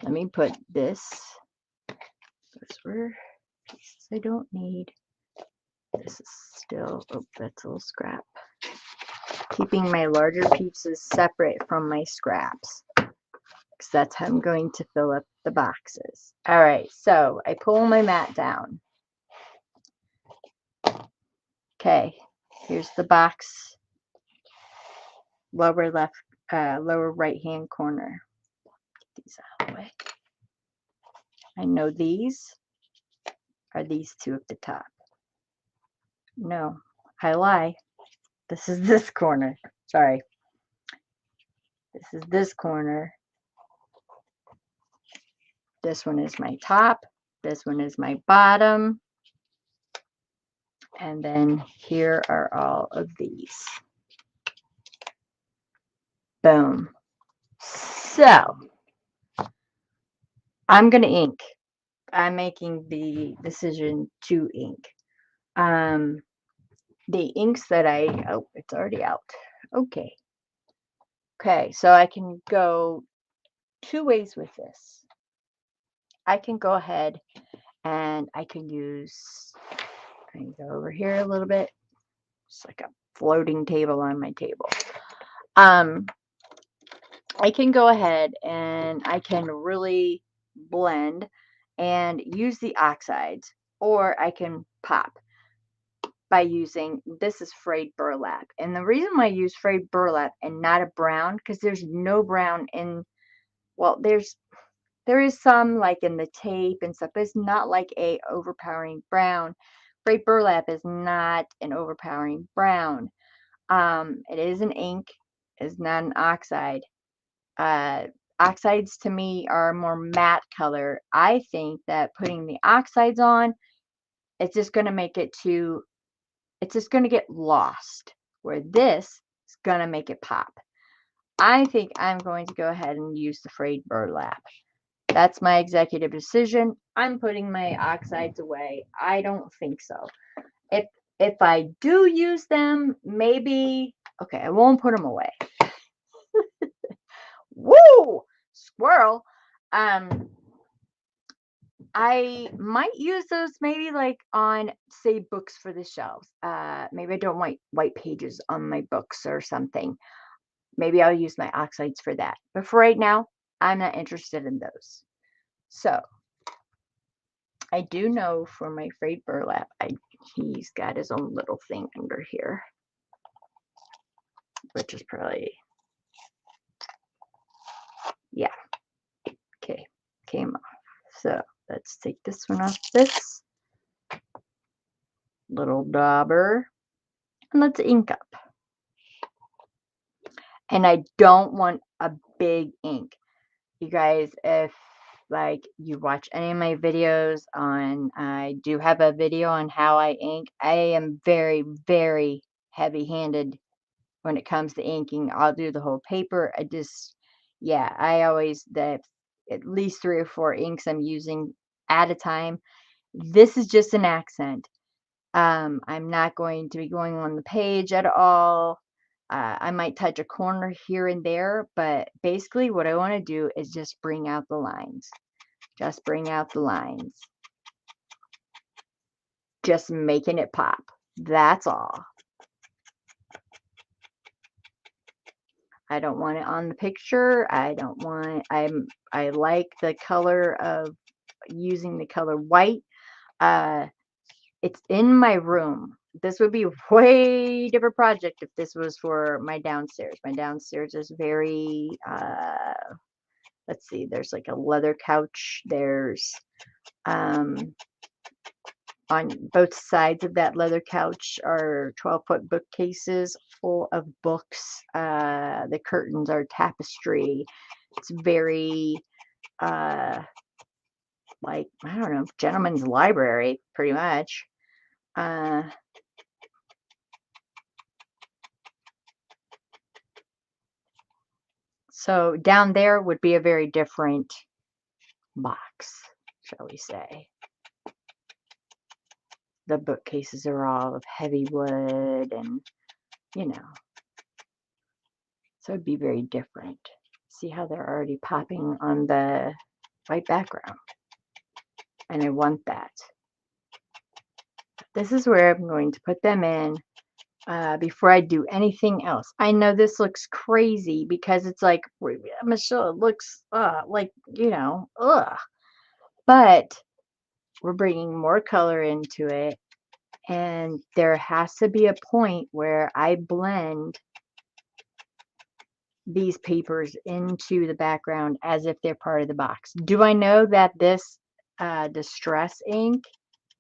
Let me put this those were pieces I don't need. This is still, oh, that's a little scrap. Keeping my larger pieces separate from my scraps, because that's how I'm going to fill up the boxes. All right, so I pull my mat down. Okay, here's the box, lower left, lower right hand corner. Get these out of the way. I know these are these two at the top. No, I lie. This is this corner. Sorry. This is this corner. This one is my top. This one is my bottom. And then here are all of these. Boom. So, I'm going to ink. I'm making the decision to ink. The inks that oh, it's already out. Okay. Okay, so I can go two ways with this. I can go ahead and I can use, I can go over here a little bit. It's like a floating table on my table. I can go ahead and I can really blend and use the oxides, or I can pop by using, this is frayed burlap. And the reason why I use frayed burlap and not a brown, because there's no brown in, well, there is some like in the tape and stuff, but it's not like a overpowering brown. Frayed burlap is not an overpowering brown. It is an ink, it's not an oxide. Oxides to me are more matte color. I think that putting the oxides on, it's just going to make it too, it's just going to get lost, where this is going to make it pop. I think I'm going to go ahead and use the frayed burlap. That's my executive decision. I'm putting my oxides away. I don't think so. If I do use them, maybe, okay, I won't put them away. Woo! Squirrel. I might use those maybe like on, say, books for the shelves. Maybe I don't want white pages on my books or something. Maybe I'll use my oxides for that. But for right now, I'm not interested in those. So I do know for my frayed burlap, he's got his own little thing under here, which is probably, yeah, okay, came off. So let's take this one off, this little dauber, and let's ink up. And I don't want a big ink. You guys, if like you watch any of my videos on, I do have a video on how I ink. I am very, very heavy-handed when it comes to inking. I'll do the whole paper. Yeah, I always, at least 3 or 4 inks I'm using at a time. This is just an accent. I'm not going to be going on the page at all. I might touch a corner here and there, but basically what I want to do is just bring out the lines. Just bring out the lines. Just making it pop. That's all. I don't want it on the picture. I don't want, I like the color of using the color white. It's in my room. This would be a way different project if this was for my downstairs. My downstairs is very, let's see, there's like a leather couch. There's, on both sides of that leather couch are 12-foot bookcases full of books. The curtains are tapestry. It's very, like, I don't know, gentleman's library, pretty much. So down there would be a very different box, shall we say. The bookcases are all of heavy wood and, you know, so it'd be very different. See how they're already popping on the white background. and I want that. This is where I'm going to put them in before I do anything else. I know this looks crazy because it's like, Michelle, it looks like, ugh. But we're bringing more color into it. And there has to be a point where I blend these papers into the background as if they're part of the box. Do I know that this Distress ink,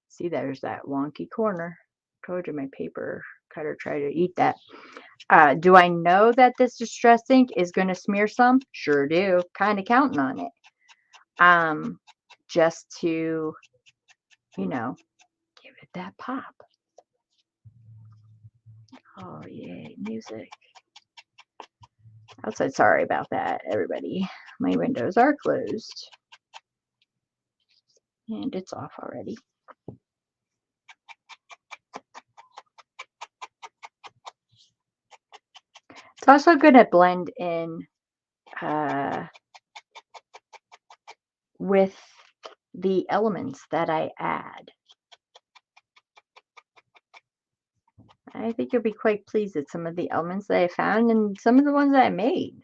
see, there's that wonky corner. Told you my paper cutter tried to eat that. Do I know that this Distress ink is going to smear some? Sure do. Kind of counting on it. Just to, give it that pop. Oh, yay, music. Outside, sorry about that, everybody. My windows are closed. And it's off already. It's also going to blend in with the elements that I add. I think you'll be quite pleased at some of the elements that I found and some of the ones that I made.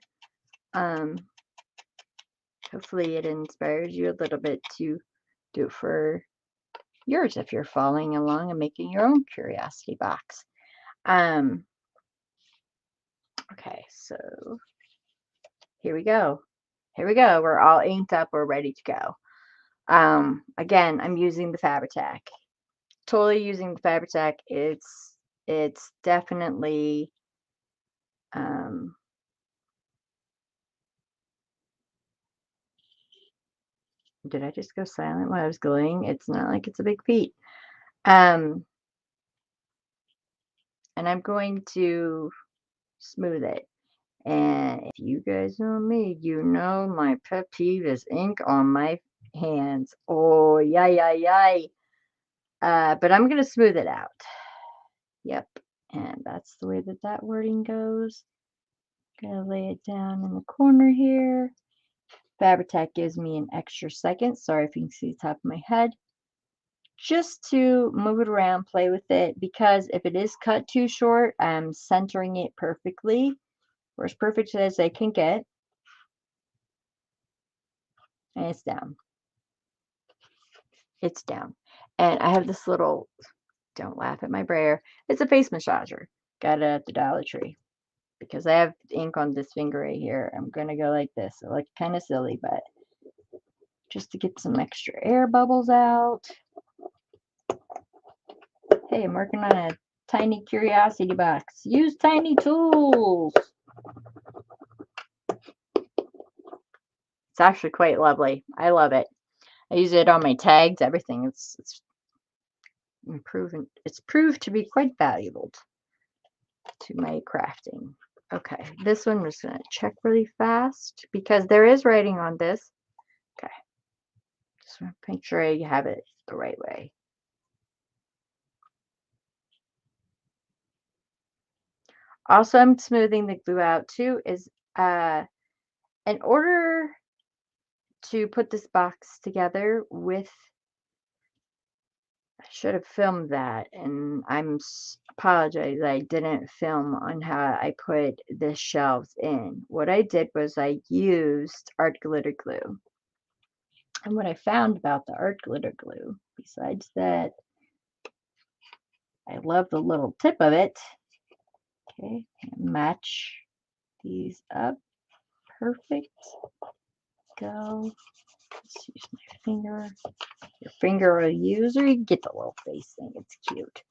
Hopefully it inspires you a little bit to do it for yours if you're following along and making your own curiosity box. Okay, so here we go. Here we go. We're all inked up. We're ready to go. Again, I'm using the Fabri-Tac. Totally using the Fabri-Tac. It's definitely did I just go silent while I was gluing? It's not like it's a big feat. And I'm going to smooth it. And if you guys know me, you know my pet peeve is ink on my hands. Oh, yay. But I'm going to smooth it out. Yep. And that's the way that wording goes. Gonna lay it down in the corner here. Fabri-Tac gives me an extra second. Sorry if you can see the top of my head. Just to move it around, play with it, because if it is cut too short, I'm centering it perfectly, or as perfect as I can get. And it's down. It's down. And I have this little, don't laugh at my brayer, it's a face massager. Got it at the Dollar Tree. Because I have ink on this finger right here, I'm going to go like this. It looks kind of silly, but just to get some extra air bubbles out. Hey, I'm working on a tiny curiosity box. Use tiny tools. It's actually quite lovely. I love it. I use it on my tags, everything. It's improving. It's proved to be quite valuable to my crafting. Okay, this one I'm just going to check really fast because there is writing on this. Okay, just want to make sure I have it the right way. Also, I'm smoothing the glue out too, is in order to put this box together with, I should have filmed that, and apologize I didn't film on how I put the shelves in. What I did was I used art glitter glue. And what I found about the art glitter glue, besides that, I love the little tip of it. Okay, match these up. Perfect. Go. Let's use my finger. Your finger will use, or you can get the little face thing. It's cute.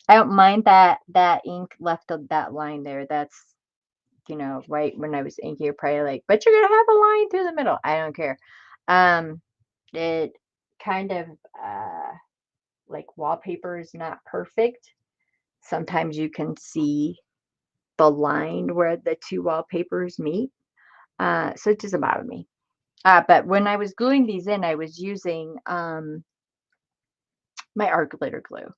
I don't mind that ink left of that line there. That's, right when I was inking, you're probably like, but you're gonna have a line through the middle. I don't care. It kind of like wallpaper is not perfect. Sometimes you can see the line where the two wallpapers meet. So it doesn't bother me. But when I was gluing these in, I was using my art glitter glue.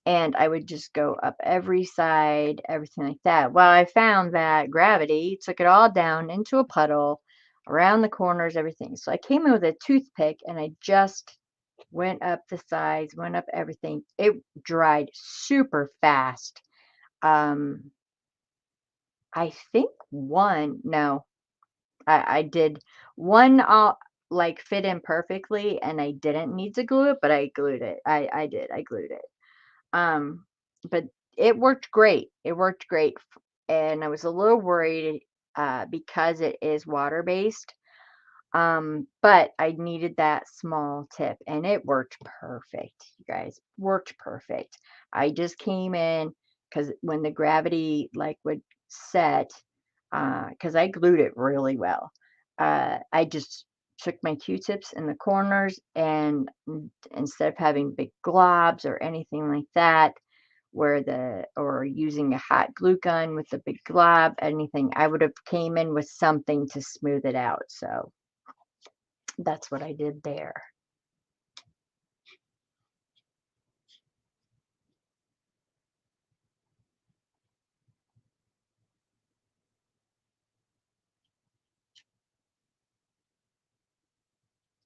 And I would just go up every side, everything like that. Well, I found that gravity took it all down into a puddle. around the corners, everything. So I came in with a toothpick and I just went up the sides, went up everything. It dried super fast. Um, I think one, no, I did one like fit in perfectly and I didn't need to glue it, but I glued it. I did. I glued it. Um, but it worked great. It worked great. And I was a little worried because it is water based. But I needed that small tip and it worked perfect, you guys. Worked perfect. I just came in because when the gravity like would set, because I glued it really well. I just took my Q-tips in the corners and instead of having big globs or anything like that, where the or using a hot glue gun with a big glob, anything, I would have came in with something to smooth it out. So that's what I did there.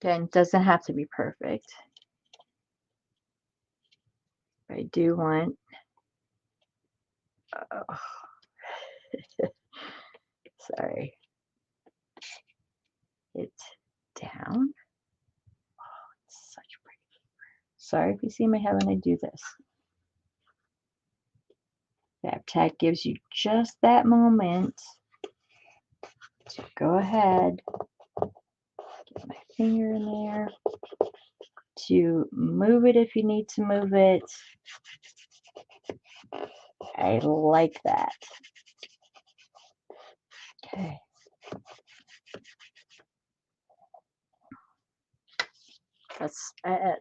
Again, it doesn't have to be perfect. I do want, oh, sorry, it's down. It's such pretty. Sorry if you see my head when I do this. That tag gives you just that moment to go ahead, get my finger in there, to move it if you need to move it. I like that. Okay. That's, I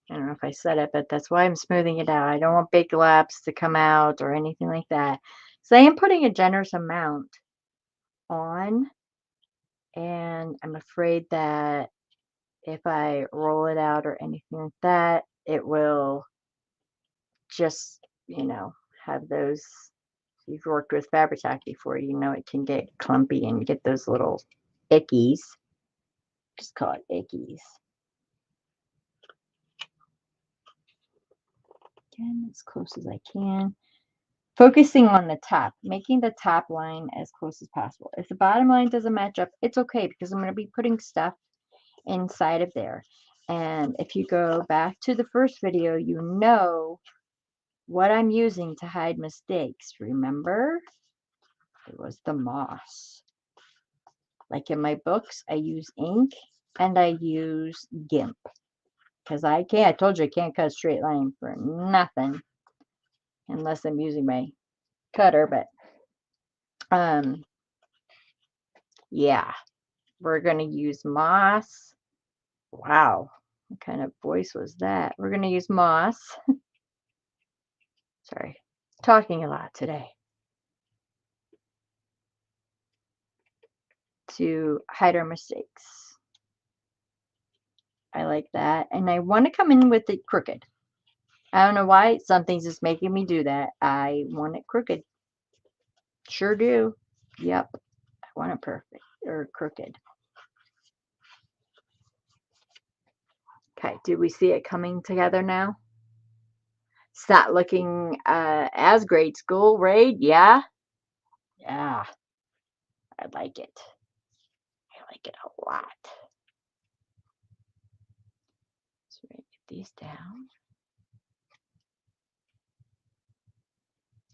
don't know if I said it, but that's why I'm smoothing it out. I don't want big laps to come out or anything like that. So I am putting a generous amount on, and I'm afraid that if I roll it out or anything like that, it will just, have those. If you've worked with Fabri-Tac before, you know it can get clumpy and get those little ickies. Just call it ickies. Again, as close as I can. Focusing on the top, making the top line as close as possible. If the bottom line doesn't match up, it's okay because I'm going to be putting stuff inside of there. And if you go back to the first video, you know what I'm using to hide mistakes. Remember? It was the moss. Like in my books, I use ink and I use GIMP because I told you I can't cut a straight line for nothing unless I'm using my cutter. But um, yeah, we're going to use moss. Wow, what kind of voice was that? We're going to use moss. Sorry, talking a lot today. To hide our mistakes. I like that. And I want to come in with it crooked. I don't know why. Something's just making me do that. I want it crooked. Sure do. Yep. I want it perfect or crooked. Okay. Do we see it coming together now? It's not looking as grade school, right? Yeah. Yeah. I like it. I like it a lot. So we're going to get these down.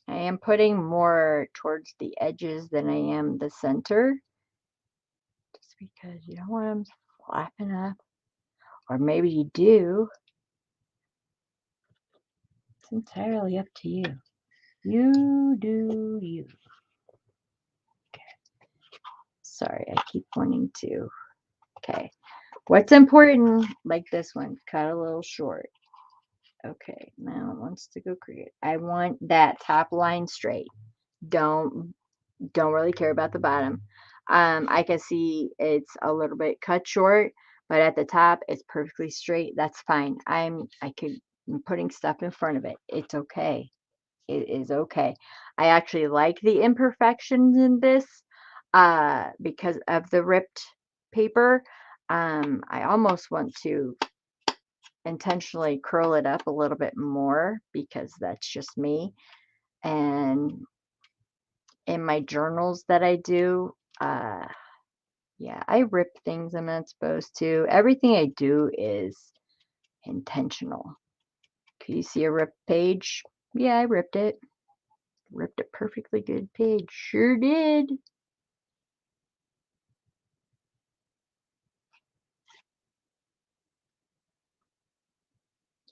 I am putting more towards the edges than I am the center. Just because you don't want them flapping up. Or maybe you do. It's entirely up to you. You do you. Okay. Sorry, I keep wanting to. Okay. What's important, like this one, cut a little short. Okay, now it wants to go create. I want that top line straight. Don't really care about the bottom. I can see it's a little bit cut short, but at the top it's perfectly straight. That's fine. I'm putting stuff in front of it. It's okay. It is okay. I actually like the imperfections in this because of the ripped paper. I almost want to intentionally curl it up a little bit more because that's just me. And in my journals that I do, yeah, I rip things I'm not supposed to. Everything I do is intentional. Can you see a ripped page? Yeah, I ripped it. Ripped a perfectly good page. Sure did.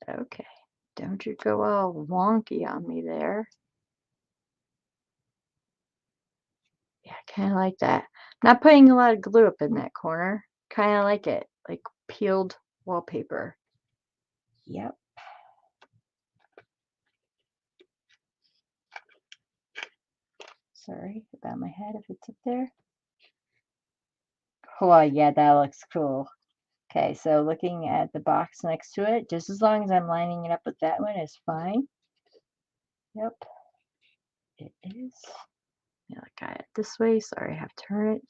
Okay. Don't you go all wonky on me there. Yeah, kind of like that. Not putting a lot of glue up in that corner. Kind of like it. Like peeled wallpaper. Yep. Sorry about my head if it's up there. Oh, yeah, that looks cool. Okay, so looking at the box next to it, just as long as I'm lining it up with that one is fine. Yep, it is. Yeah, look at it this way. Sorry, I have to turn it.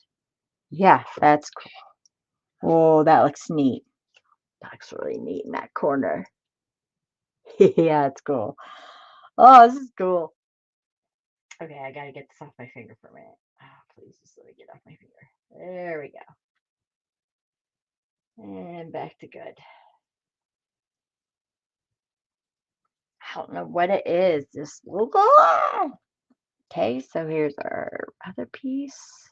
Yeah, that's cool. Oh, that looks neat. That looks really neat in that corner. Yeah, it's cool. Oh, this is cool. Okay, I gotta get this off my finger for a minute. Oh, please just let me get off my finger. There we go. And back to good. I don't know what it is. Just okay, so here's our other piece.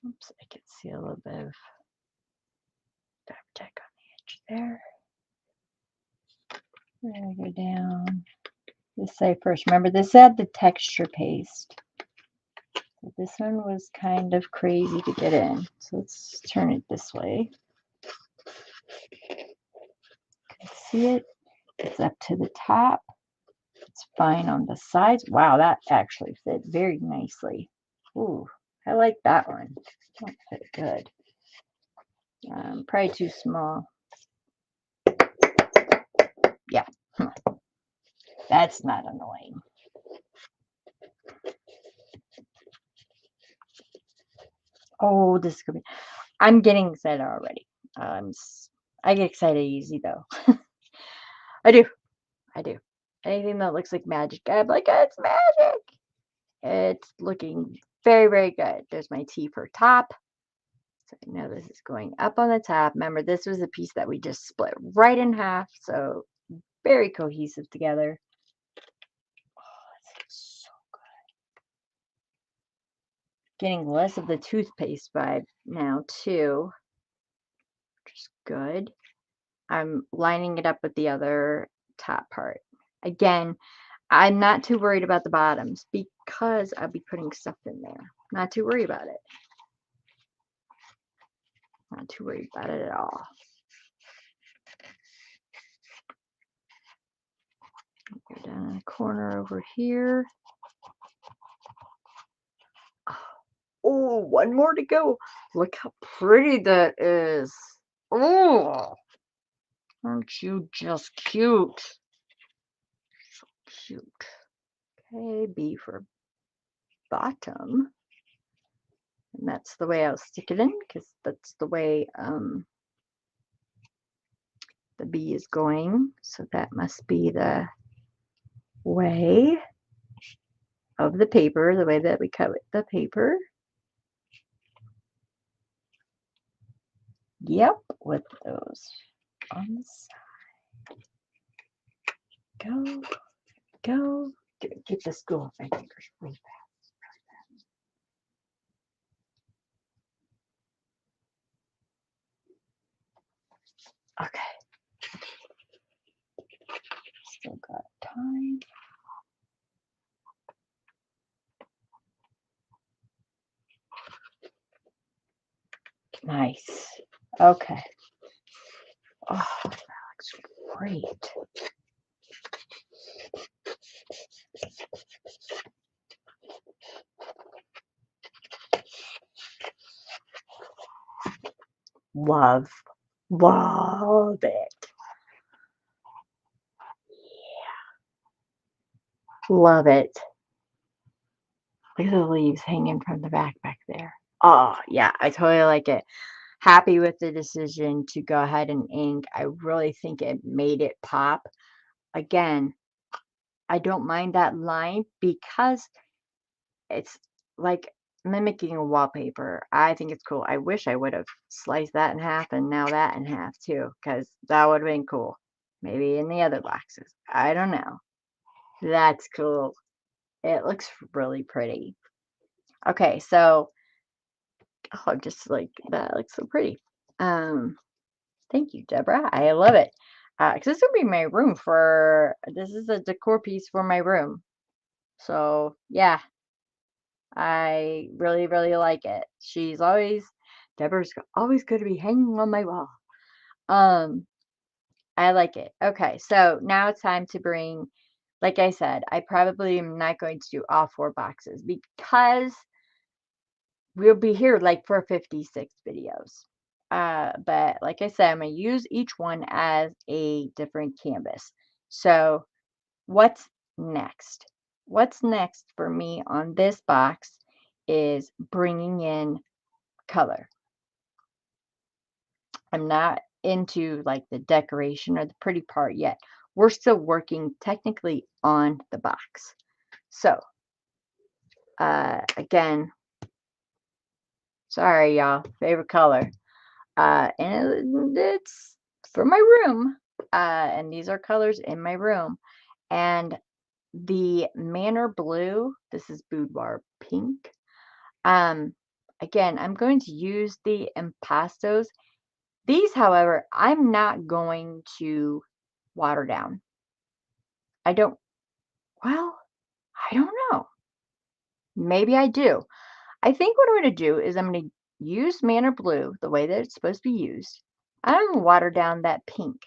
Oops, I can see a little bit of fabric on the edge there. There we go down. This side first. Remember, this had the texture paste. So this one was kind of crazy to get in. So let's turn it this way. Can you see it? It's up to the top. It's fine on the sides. Wow, that actually fit very nicely. Ooh, I like that one. That fit good. Probably too small. Yeah, that's not annoying. Oh, this is gonna be. I'm getting excited already. I get excited easy though. I do. I do. Anything that looks like magic, I'm like, it's magic. It's looking very, very good. There's my T for top. So I know this is going up on the top. Remember, this was a piece that we just split right in half. So very cohesive together. Oh, this looks so good. Getting less of the toothpaste vibe now too, which is good. I'm lining it up with the other top part. Again, I'm not too worried about the bottoms because I'll be putting stuff in there. Not too worried about it. Not too worried about it at all. Go down in the corner over here. Oh, one more to go. Look how pretty that is. Oh, aren't you just cute? So cute. Okay, B for bottom. And that's the way I'll stick it in because that's the way the B is going. So that must be the way of the paper, the way that we cut the paper. Yep, with those on the side. Go, go. Get this glue off my fingers really fast. Okay. Still got time. Nice. Okay. Oh, that looks great. Love, love it. Love it. Look at the leaves hanging from the back there. Oh, yeah, I totally like it. Happy with the decision to go ahead and ink. I really think it made it pop. Again, I don't mind that line because it's like mimicking a wallpaper. I think it's cool. I wish I would have sliced that in half and now that in half too, because that would have been cool. Maybe in the other boxes. I don't know. That's cool. It looks really pretty. Okay, so oh, just like that looks so pretty. Um, Thank you, Deborah. I love it. 'Cause this will be my room for this is a decor piece for my room. So yeah, I really, really like it. Deborah's always going to be hanging on my wall. Um, I like it. Okay, so now it's time to bring, like I said, I probably am not going to do all four boxes because we'll be here like for 56 videos. But like I said, I'm gonna use each one as a different canvas. So what's next? What's next for me on this box is bringing in color. I'm not into like the decoration or the pretty part yet. We're still working technically on the box. So, again, sorry, y'all, favorite color. And it's for my room. And these are colors in my room. And the Manor Blue, this is Boudoir Pink. Um, Again, I'm going to use the impastos. These, however, I'm not going to water down. I don't, well, I don't know. Maybe I do. I think what I'm going to do is I'm going to use Manor Blue the way that it's supposed to be used. I'm going to water down that pink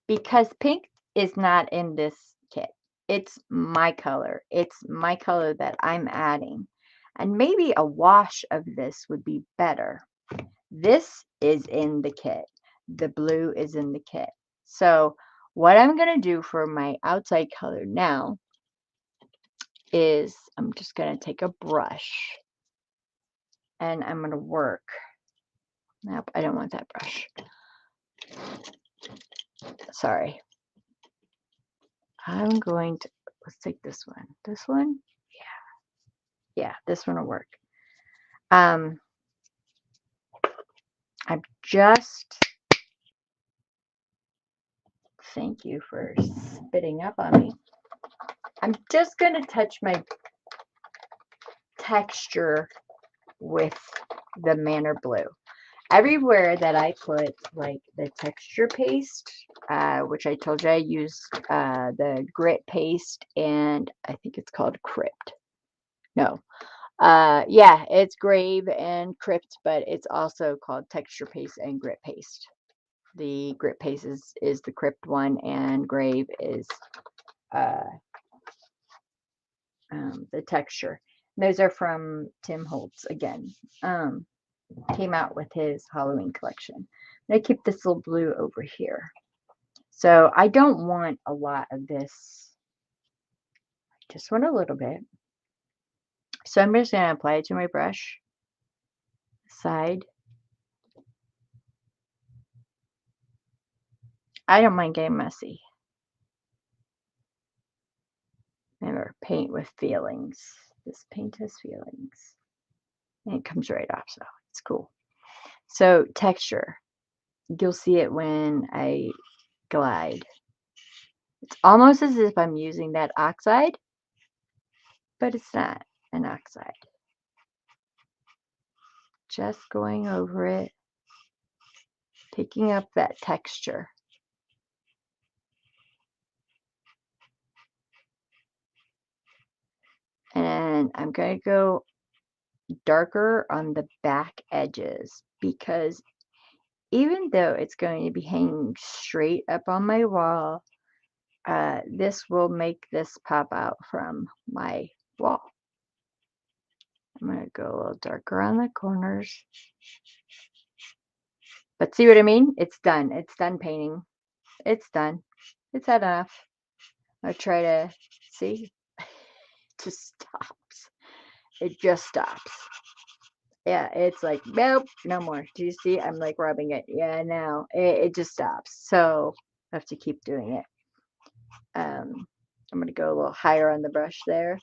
because pink is not in this kit. It's my color. It's my color that I'm adding. And maybe a wash of this would be better. This is in the kit. The blue is in the kit. So what I'm going to do for my outside color now is I'm just going to take a brush and I'm going to work. Nope, I don't want that brush. Sorry. I'm going to, let's take this one. This one? Yeah, this one will work. I'm just, thank you for spitting up on me. I'm just going to touch my texture with the Manor Blue. Everywhere that I put like the texture paste, which I told you I use the grit paste and I think it's called Crypt. No. Yeah, it's Grave and Crypt, but it's also called texture paste and grit paste. The grit paste is the Crypt one and Grave is uh, the texture. Those are from Tim Holtz again. Came out with his Halloween collection. I keep this little blue over here. So I don't want a lot of this. I just want a little bit. So I'm just going to apply it to my brush side. I don't mind getting messy. Remember, paint with feelings. This paint has feelings. And it comes right off, so it's cool. So texture. You'll see it when I glide. It's almost as if I'm using that oxide, but it's not an oxide. Just going over it, picking up that texture. And I'm going to go darker on the back edges because even though it's going to be hanging straight up on my wall, this will make this pop out from my wall. I'm going to go a little darker on the corners. But see what I mean? It's done. It's done painting. It's done. It's had enough. I try to see. It just stops. It just stops. Yeah, it's like, nope, no more. Do you see? I'm like rubbing it. Yeah, no, it just stops. So I have to keep doing it. I'm gonna go a little higher on the brush there.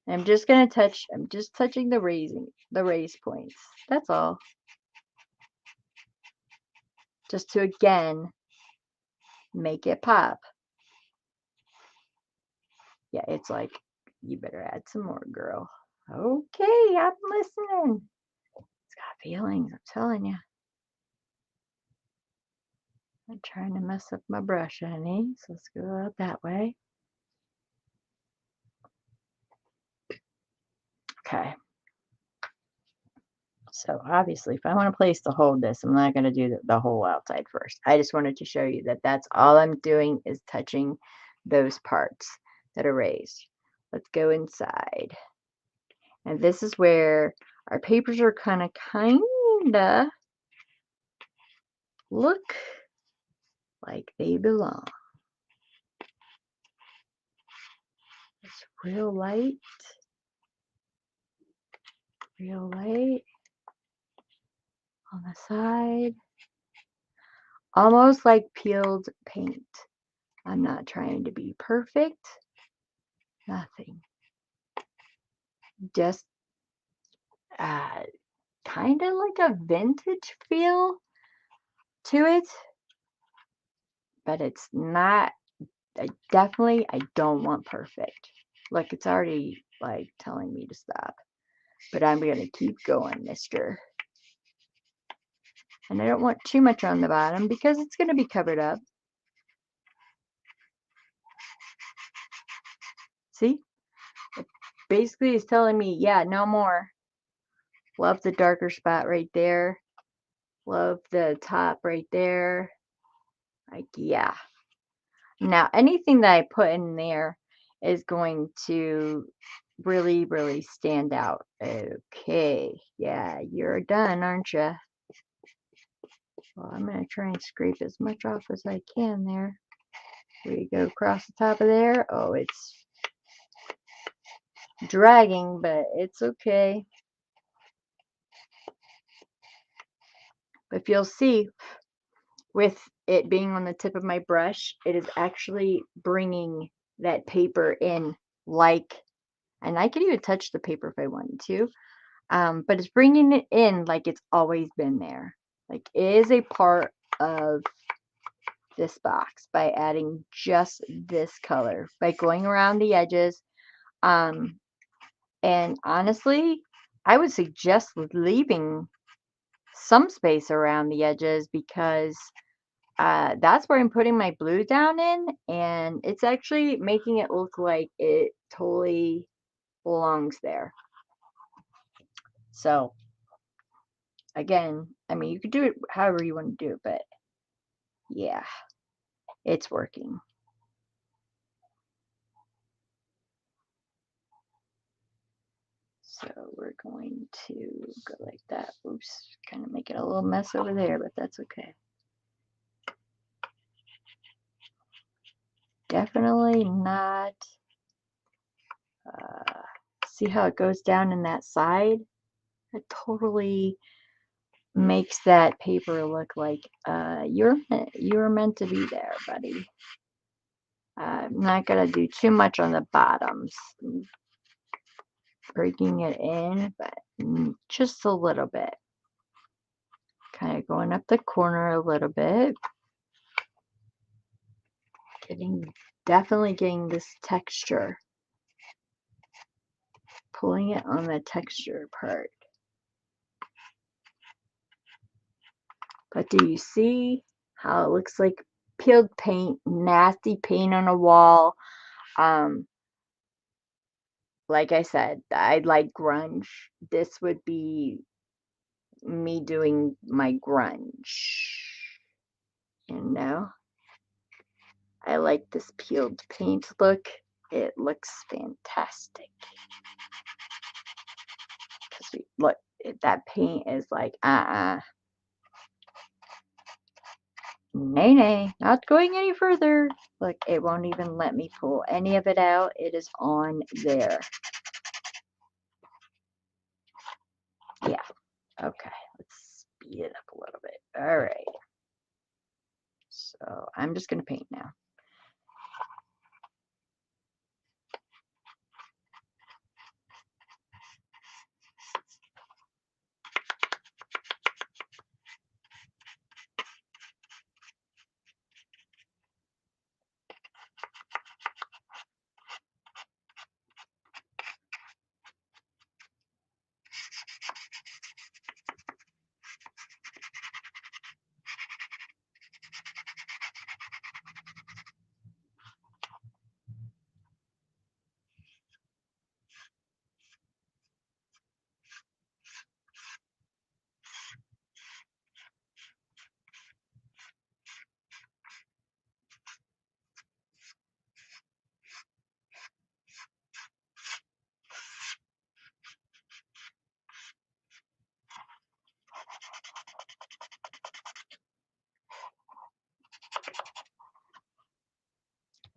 And I'm just gonna touch. I'm just touching the raise points. That's all. Just to again make it pop. Yeah, it's like you better add some more, girl. Okay, I'm listening. It's got feelings. I'm telling you. I'm trying to mess up my brush, honey. So let's go out that way. Okay. So obviously, if I want a place to hold this, I'm not going to do the whole outside first. I just wanted to show you that that's all I'm doing is touching those parts that are raised. Let's go inside. And this is where our papers are kinda look like they belong. It's real light on the side. Almost like peeled paint. I'm not trying to be perfect. Nothing. Just kind of like a vintage feel to it, but it's not. I don't want perfect. Look, it's already like telling me to stop, but I'm gonna keep going, mister. And I don't want too much on the bottom because it's gonna be covered up. See? It basically is telling me, yeah, no more. Love the darker spot right there. Love the top right there. Like, yeah. Now, anything that I put in there is going to really, really stand out. Okay. Yeah, you're done, aren't you? Well, I'm going to try and scrape as much off as I can there. There you go across the top of there. Oh, it's dragging, but it's okay. If you'll see, with it being on the tip of my brush, it is actually bringing that paper in like, and I could even touch the paper if I wanted to, but it's bringing it in like it's always been there. Like it is a part of this box by adding just this color, by going around the edges. And honestly, I would suggest leaving some space around the edges because that's where I'm putting my blue down in, and it's actually making it look like it totally belongs there. So again, I mean, you could do it however you want to do it, but yeah, it's working. So we're going to go like that. Oops, kind of make it a little mess over there, but that's okay. Definitely not. See how it goes down in that side? It totally makes that paper look like you're meant to be there, buddy. I'm not gonna do too much on the bottoms, breaking it in, but just a little bit. Kind of going up the corner a little bit. Definitely getting this texture. Pulling it on the texture part. But do you see how it looks like peeled paint, nasty paint on a wall? Like I said, I like grunge. This would be me doing my grunge. You know? I like this peeled paint look. It looks fantastic. Because look, that paint is like, Nay, nay, not going any further. Look, it won't even let me pull any of it out. It is on there. Yeah. Okay. Let's speed it up a little bit. All right. So I'm just going to paint now.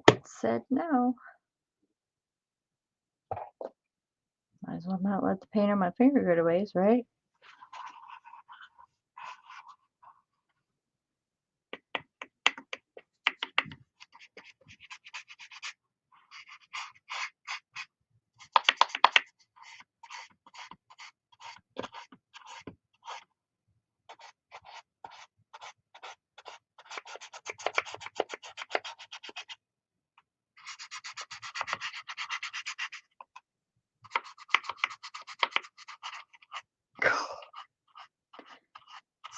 It said no. Might as well not let the paint on my finger go to waste, right?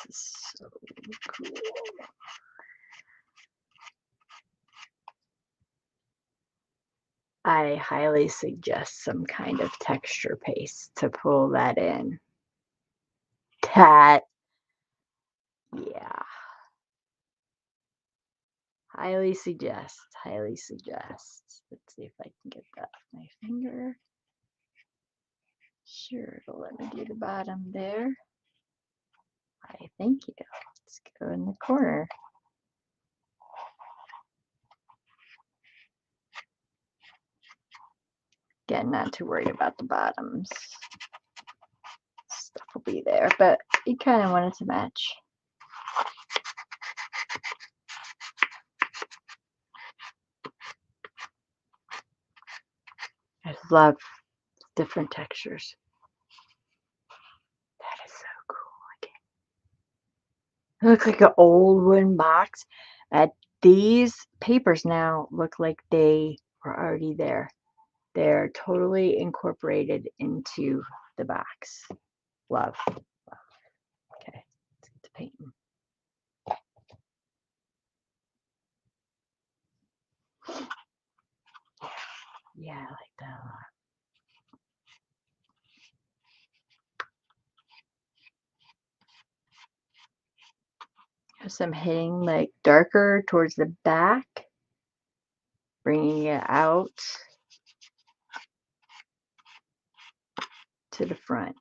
This is so cool. I highly suggest some kind of texture paste to pull that in. That, yeah. Highly suggest. Highly suggest. Let's see if I can get that with my finger. Sure, it'll let me do the bottom there. I thank you. Let's go in the corner. Again, not too worried about the bottoms. Stuff will be there, but you kind of want it to match. I love different textures. That is so cool. It looks like an old wooden box. These papers now look like they were already there. They're totally incorporated into the box. Love. Love. Okay, let's get to painting. Yeah, I like that a lot. So I'm hitting like darker towards the back, bringing it out to the front.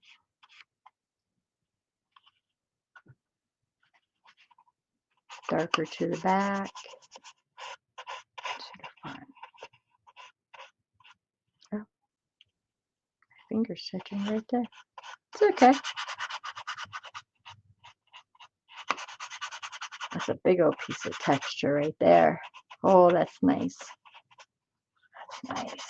Darker to the back, to the front. Oh, my finger's touching right there. It's okay. That's a big old piece of texture right there. Oh, that's nice. That's nice.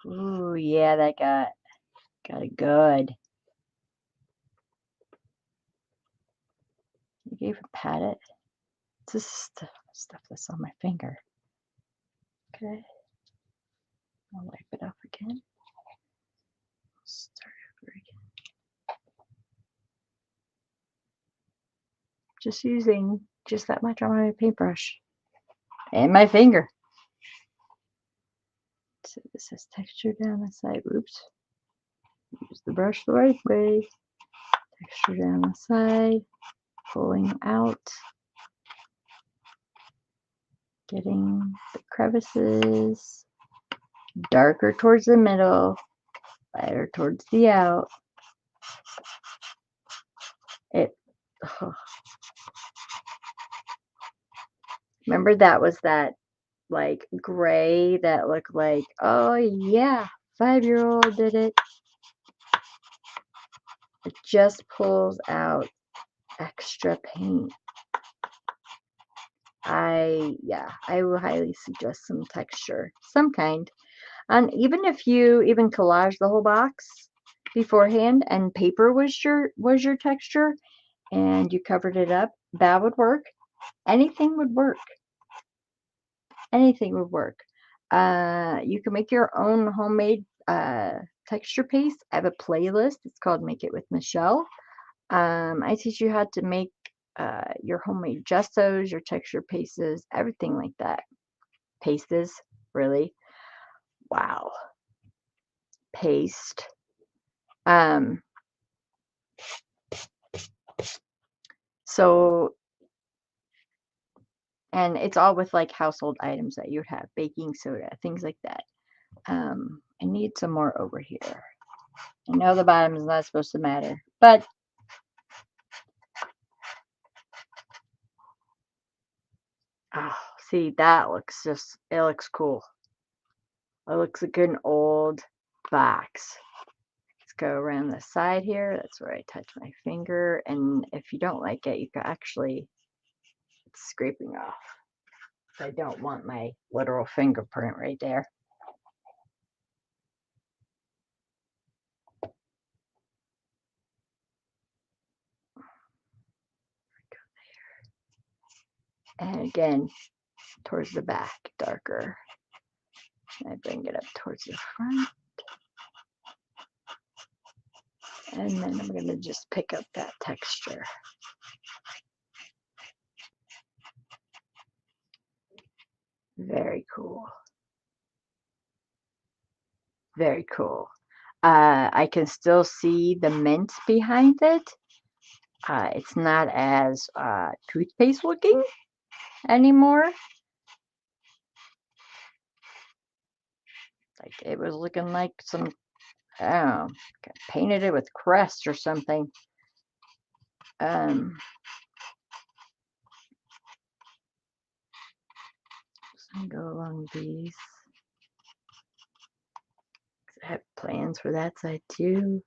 Ooh, yeah, that got it good. You can even pat it. It's just stuff that's on my finger. Okay. I'll wipe it off again. Start over again. Just using just that much on my paintbrush and my finger. So this has texture down the side. Oops. Use the brush the right way. Texture down the side. Pulling out. Getting the crevices darker towards the middle, lighter towards the out. Oh. Remember that was that like gray that looked like, oh yeah, 5-year-old did it. It just pulls out extra paint. I will highly suggest some texture, some kind. And even if you even collage the whole box beforehand and paper was your texture and you covered it up, that would work. Anything would work. Anything would work. You can make your own homemade texture paste. I have a playlist. It's called Make It with Michelle. I teach you how to make your homemade gestos, your texture pastes, everything like that. Pastes, really. Wow. Paste. So, and it's all with like household items that you would have, baking soda, things like that. I need some more over here. I know the bottom is not supposed to matter, but oh, see, that looks it looks cool. It looks like an old box. Let's go around the side here. That's where I touch my finger. And if you don't like it, you can actually, it's scraping off. I don't want my literal fingerprint right there. And again, towards the back, darker. I bring it up towards the front. And then I'm going to just pick up that texture. Very cool. Very cool. I can still see the mint behind it. It's not as toothpaste looking anymore. Like it was looking like some, I don't know, painted it with crest or something. Just go along these. I have plans for that side too.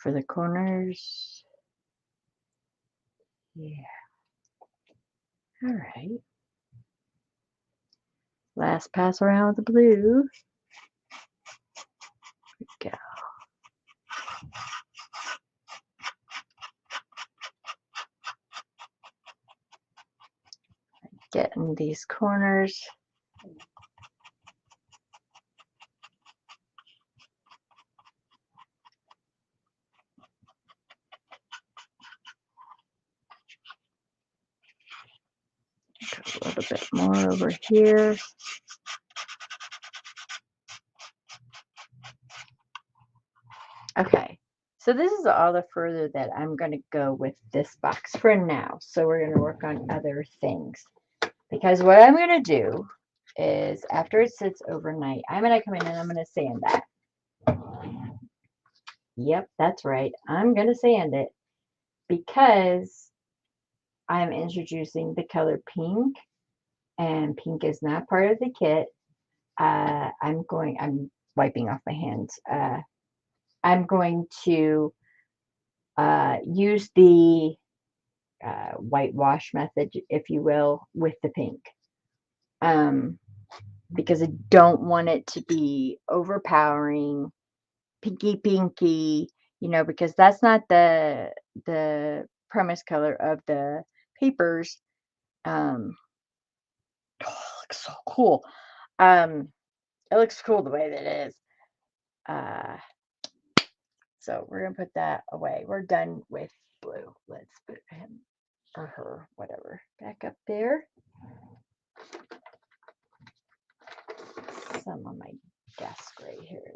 For the corners. Yeah. All right. Last pass around with the blue. Here we go. Getting these corners. A little bit more over here. Okay, so this is all the further that I'm going to go with this box for now. So we're going to work on other things. Because what I'm going to do is after it sits overnight, I'm going to come in and I'm going to sand that. Yep, that's right. I'm going to sand it because I'm introducing the color pink, and pink is not part of the kit. I'm wiping off my hands. I'm going to use the whitewash method, if you will, with the pink. Because I don't want it to be overpowering, pinky, because that's not the premise color of the papers. Oh, it looks so cool. It looks cool the way that it is. So we're gonna put that away. We're done with blue. Let's put him or her, whatever, back up there. Some on my desk right here.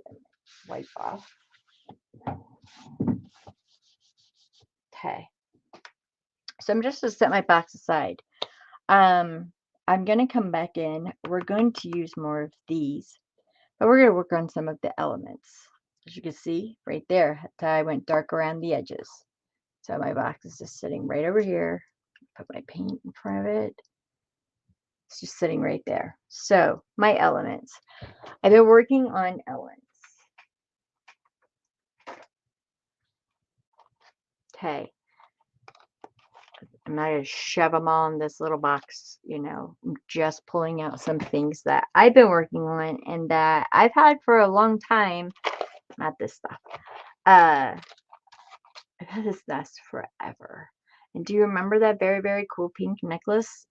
Wipe off. Okay. So I'm just to set my box aside. I'm going to come back in. We're going to use more of these, but we're going to work on some of the elements. As you can see right there, I went dark around the edges. So my box is just sitting right over here. Put my paint in front of it. It's just sitting right there. So my elements. I've been working on elements. Okay. I'm not going to shove them all in this little box, you know. I'm just pulling out some things that I've been working on and that I've had for a long time. Not this stuff. I've had this nest forever. And do you remember that very, very cool pink necklace?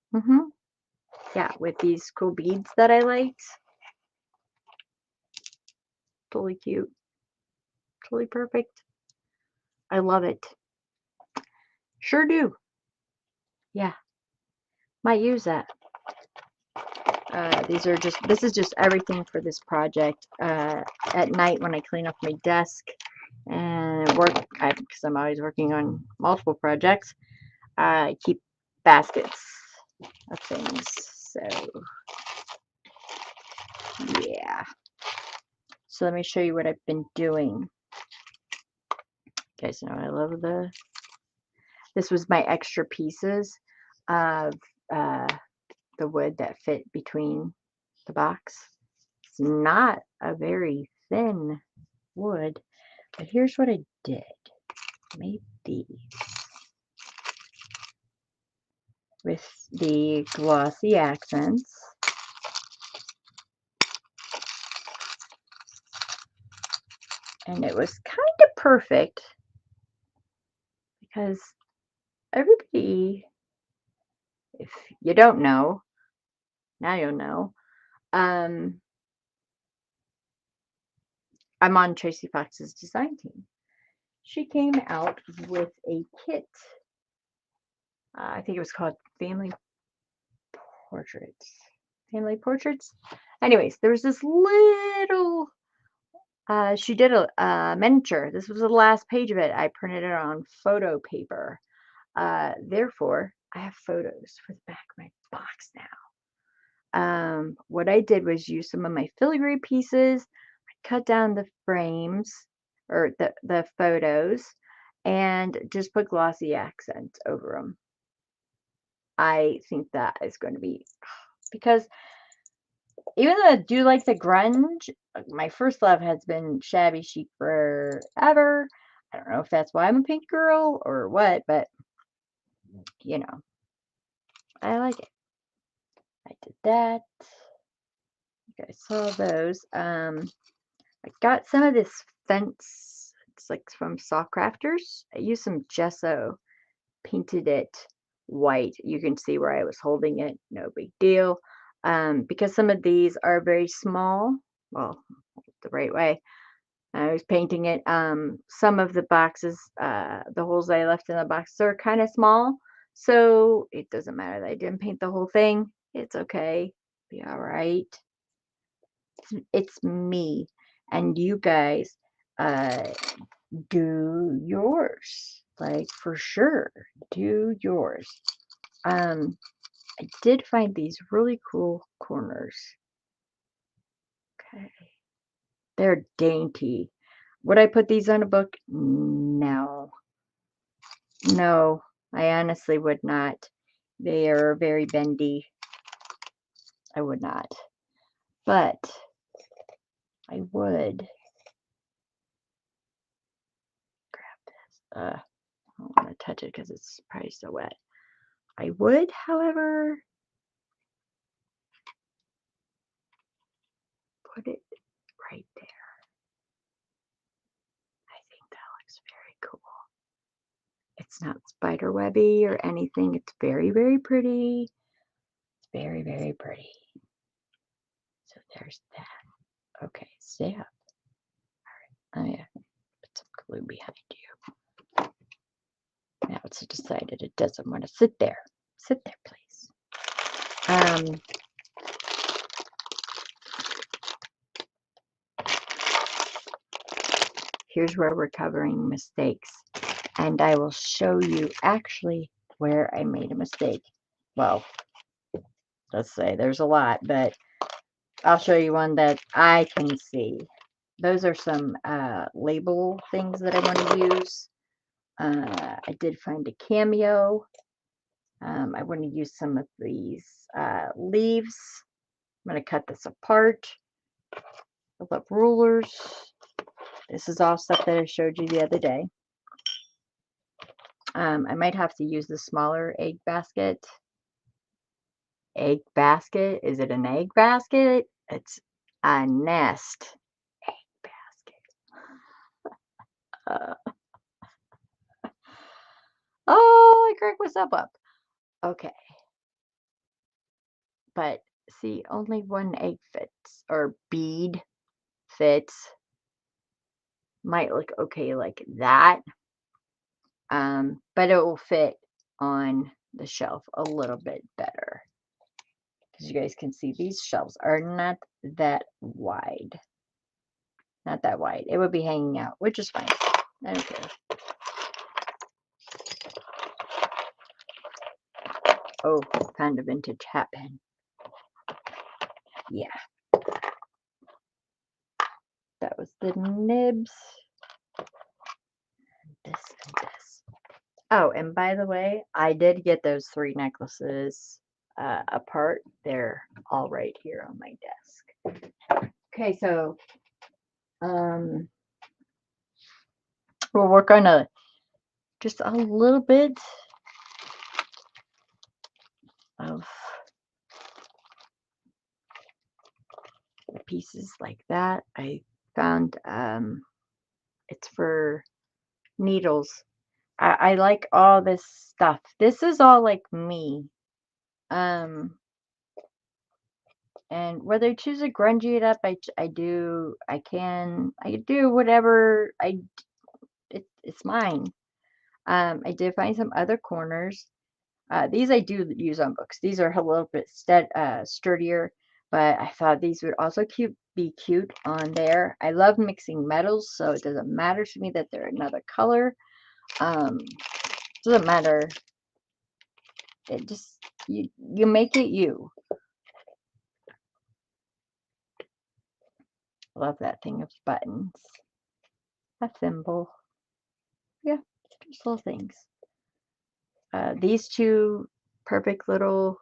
Yeah, with these cool beads that I liked. Totally cute. Totally perfect. I love it. Sure do. Yeah. Might use that. This is just everything for this project. At night when I clean up my desk and work, because I'm always working on multiple projects, I keep baskets of things. So, yeah. So let me show you what I've been doing. You guys know I love this was my extra pieces of the wood that fit between the box. It's not a very thin wood, but here's what I did. Made these with the glossy accents. And it was kind of perfect because everybody, if you don't know, now you'll know. I'm on Tracy Fox's design team. She came out with a kit. I think it was called Family Portraits. Family Portraits. Anyways, there was this little. She did a miniature. This was the last page of it. I printed it on photo paper. Therefore, I have photos for the back of my box now. What I did was use some of my filigree pieces. I cut down the frames or the photos and just put glossy accents over them. I think that is going to be, because even though I do like the grunge, my first love has been shabby chic forever. I don't know if that's why I'm a pink girl or what, but you know, I like it. I did that. You guys saw those. I got some of this fence. It's like from Saw Crafters. I used some gesso, painted it white. You can see where I was holding it. No big deal. Because some of these are very small. Well, the right way. I was painting it. Some of the boxes, the holes I left in the boxes are kind of small. So it doesn't matter that I didn't paint the whole thing. It's okay. Be all right. It's me. And you guys, do yours. Like, for sure. Do yours. I did find these really cool corners. Okay. They're dainty. Would I put these on a book? No. No, I honestly would not. They are very bendy. I would not. But I would grab this. I don't want to touch it because it's probably so wet. I would, however, put it right there. I think that looks very cool. It's not spider webby or anything. It's very, very pretty. It's very, very pretty. So there's that. Okay, stay up. All right. Oh yeah, put some glue behind you. Now it's decided it doesn't want to sit there. Sit there, please. Here's where we're covering mistakes. And I will show you actually where I made a mistake. Well, Let's say there's a lot, but I'll show you one that I can see. Those are some label things that I want to use. I did find a Cameo. I want to use some of these leaves. I'm going to cut this apart. Fill up rulers. This is all stuff that I showed you the other day. I might have to use the smaller egg basket. Egg basket? Is it an egg basket? It's a nest egg basket. Oh, I cracked myself up. Okay. But see, only one egg fits, or bead fits. Might look okay like that. But it will fit on the shelf a little bit better. Because you guys can see these shelves are not that wide. Not that wide. It would be hanging out, which is fine. I don't care. Oh, found a vintage hat pin. Yeah. That was the nibs. This and this. Oh, and by the way, I did get those 3 necklaces apart. They're all right here on my desk. Okay, so we'll work on just a little bit of pieces like that. I found it's for needles. I like all this stuff. This is all like me. And whether I choose to grungy it up, I do. I do whatever. It's mine. I did find some other corners. These I do use on books. These are a little bit sturdier, but I thought these would also be cute on there. I love mixing metals, so it doesn't matter to me that they're another color. Doesn't matter. It just you make it you. Love that thing of buttons. A thimble. Yeah, just little things. These two perfect little.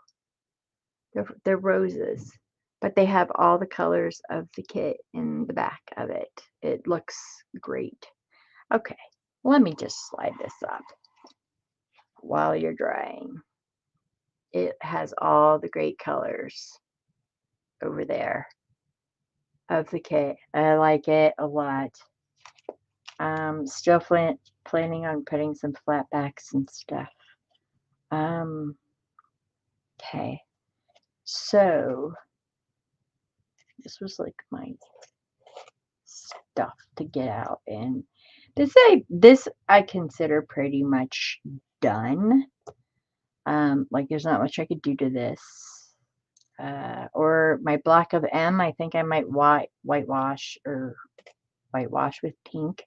They're roses, but they have all the colors of the kit in the back of it. It looks great. Okay, let me just slide this up while you're drying. It has all the great colors over there of the kit. I like it a lot. Still planning on putting some flat backs and stuff. Okay, so this was like my stuff to get out, and this I consider pretty much done. Like there's not much I could do to this. Or my block of M, I think I might whitewash with pink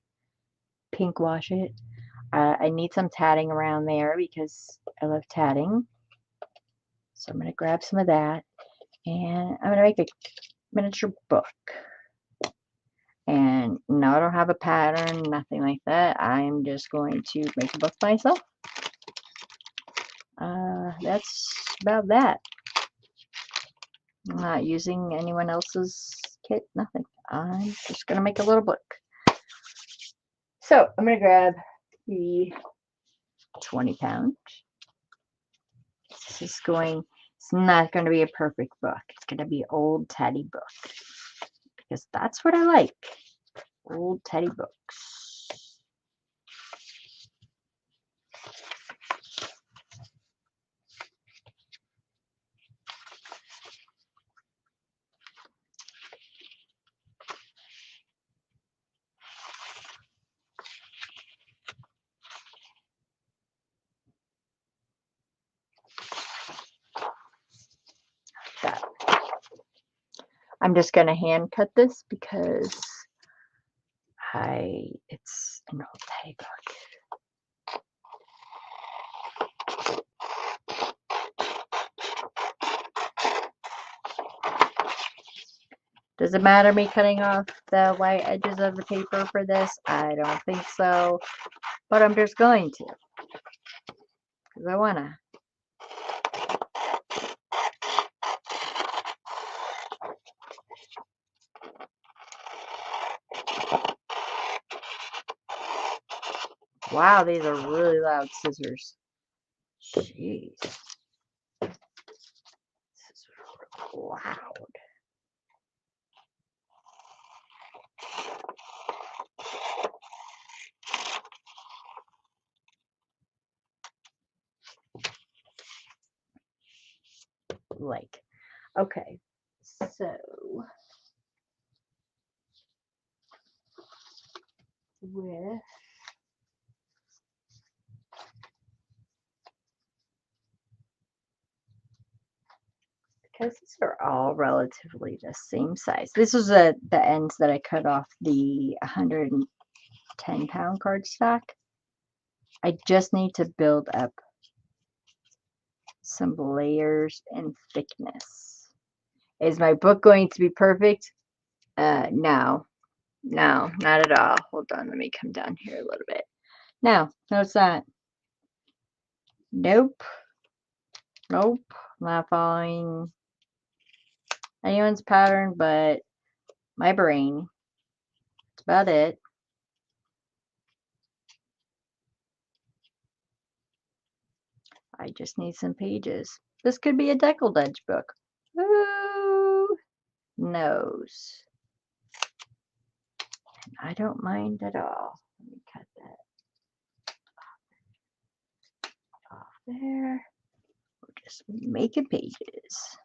wash it. I need some tatting around there because I love tatting. So I'm going to grab some of that, and I'm going to make a miniature book. And no, I don't have a pattern, nothing like that. I'm just going to make a book myself. That's about that. I'm not using anyone else's kit, nothing. I'm just going to make a little book. So I'm going to grab the 20 pound. It's not going to be a perfect book. It's going to be old teddy book. Because that's what I like. Old teddy books. That. I'm just going to hand cut this because it's an old teddy book. Does it matter me cutting off the white edges of the paper for this? I don't think so, but I'm just going to, because I want to. Wow, these are really loud scissors. Jeez. This is loud. Like, okay, so with because these are all relatively the same size. This was the ends that I cut off the 110-pound cardstock. I just need to build up some layers and thickness. Is my book going to be perfect? No, not at all. Hold on, let me come down here a little bit. No, it's not. Nope, not following anyone's pattern but my brain. That's about it. I just need some pages. This could be a deckled edge book. Who knows? I don't mind at all. Let me cut that off there. We're just making pages.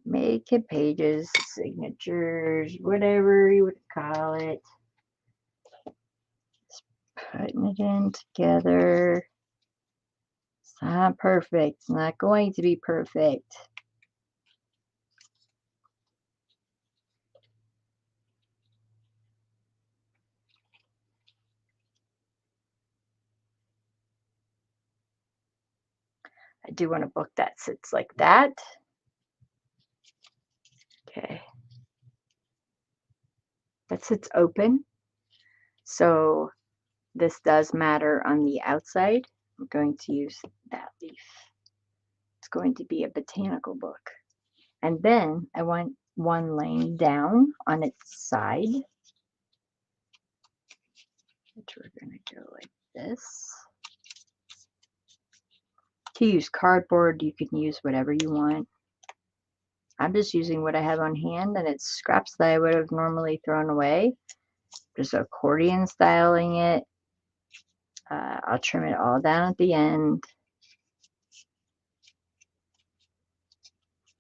Making pages, signatures, whatever you would call it. Just putting it in together. It's not perfect. It's not going to be perfect. I do want a book that sits like that. Okay. That sits open. So this does matter on the outside. I'm going to use that leaf. It's going to be a botanical book. And then I want one laying down on its side, which we're going to go like this. To use cardboard, you can use whatever you want. I'm just using what I have on hand, and it's scraps that I would have normally thrown away. Just accordion styling it. I'll trim it all down at the end.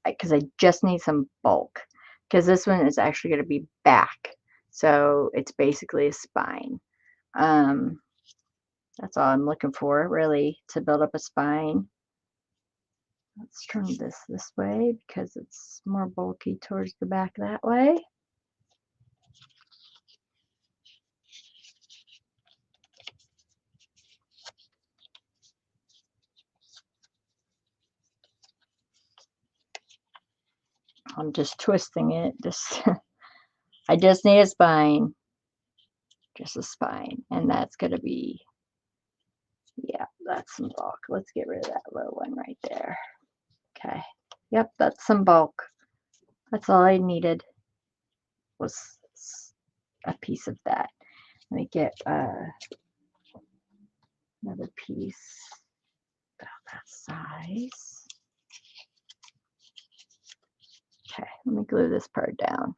Because I just need some bulk. Because this one is actually going to be back. So it's basically a spine. That's all I'm looking for, really, to build up a spine. Let's turn this way because it's more bulky towards the back that way. I'm just twisting it. I just need a spine. Just a spine. And that's going to be, yeah, that's some bulk. Let's get rid of that low one right there. Okay. Yep, that's some bulk. That's all I needed was a piece of that. Let me get another piece about that size. Okay, let me glue this part down.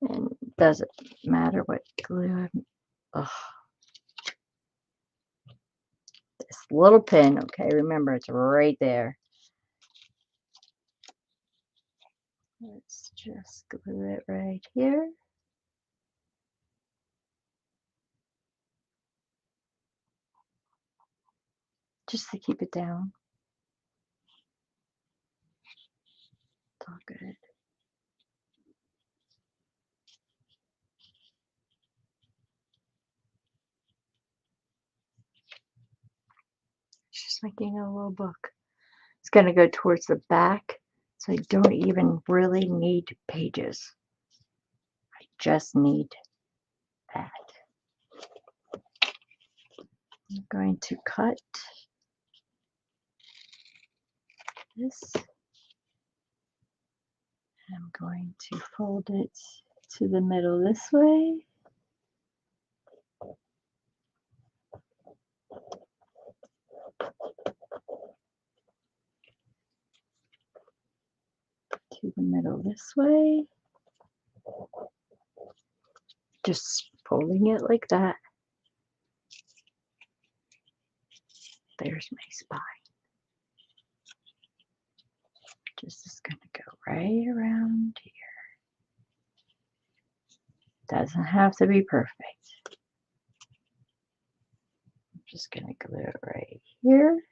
And it doesn't matter what glue I'm. This little pin, okay, remember it's right there. Let's just glue it right here. Just to keep it down. It's all good. Just making a little book. It's going to go towards the back. So I don't even really need pages. I just need that. I'm going to cut this. I'm going to fold it to the middle this way. To the middle this way. Just folding it like that. There's my spine. Just is going to go right around here. Doesn't have to be perfect. I'm just going to glue it right here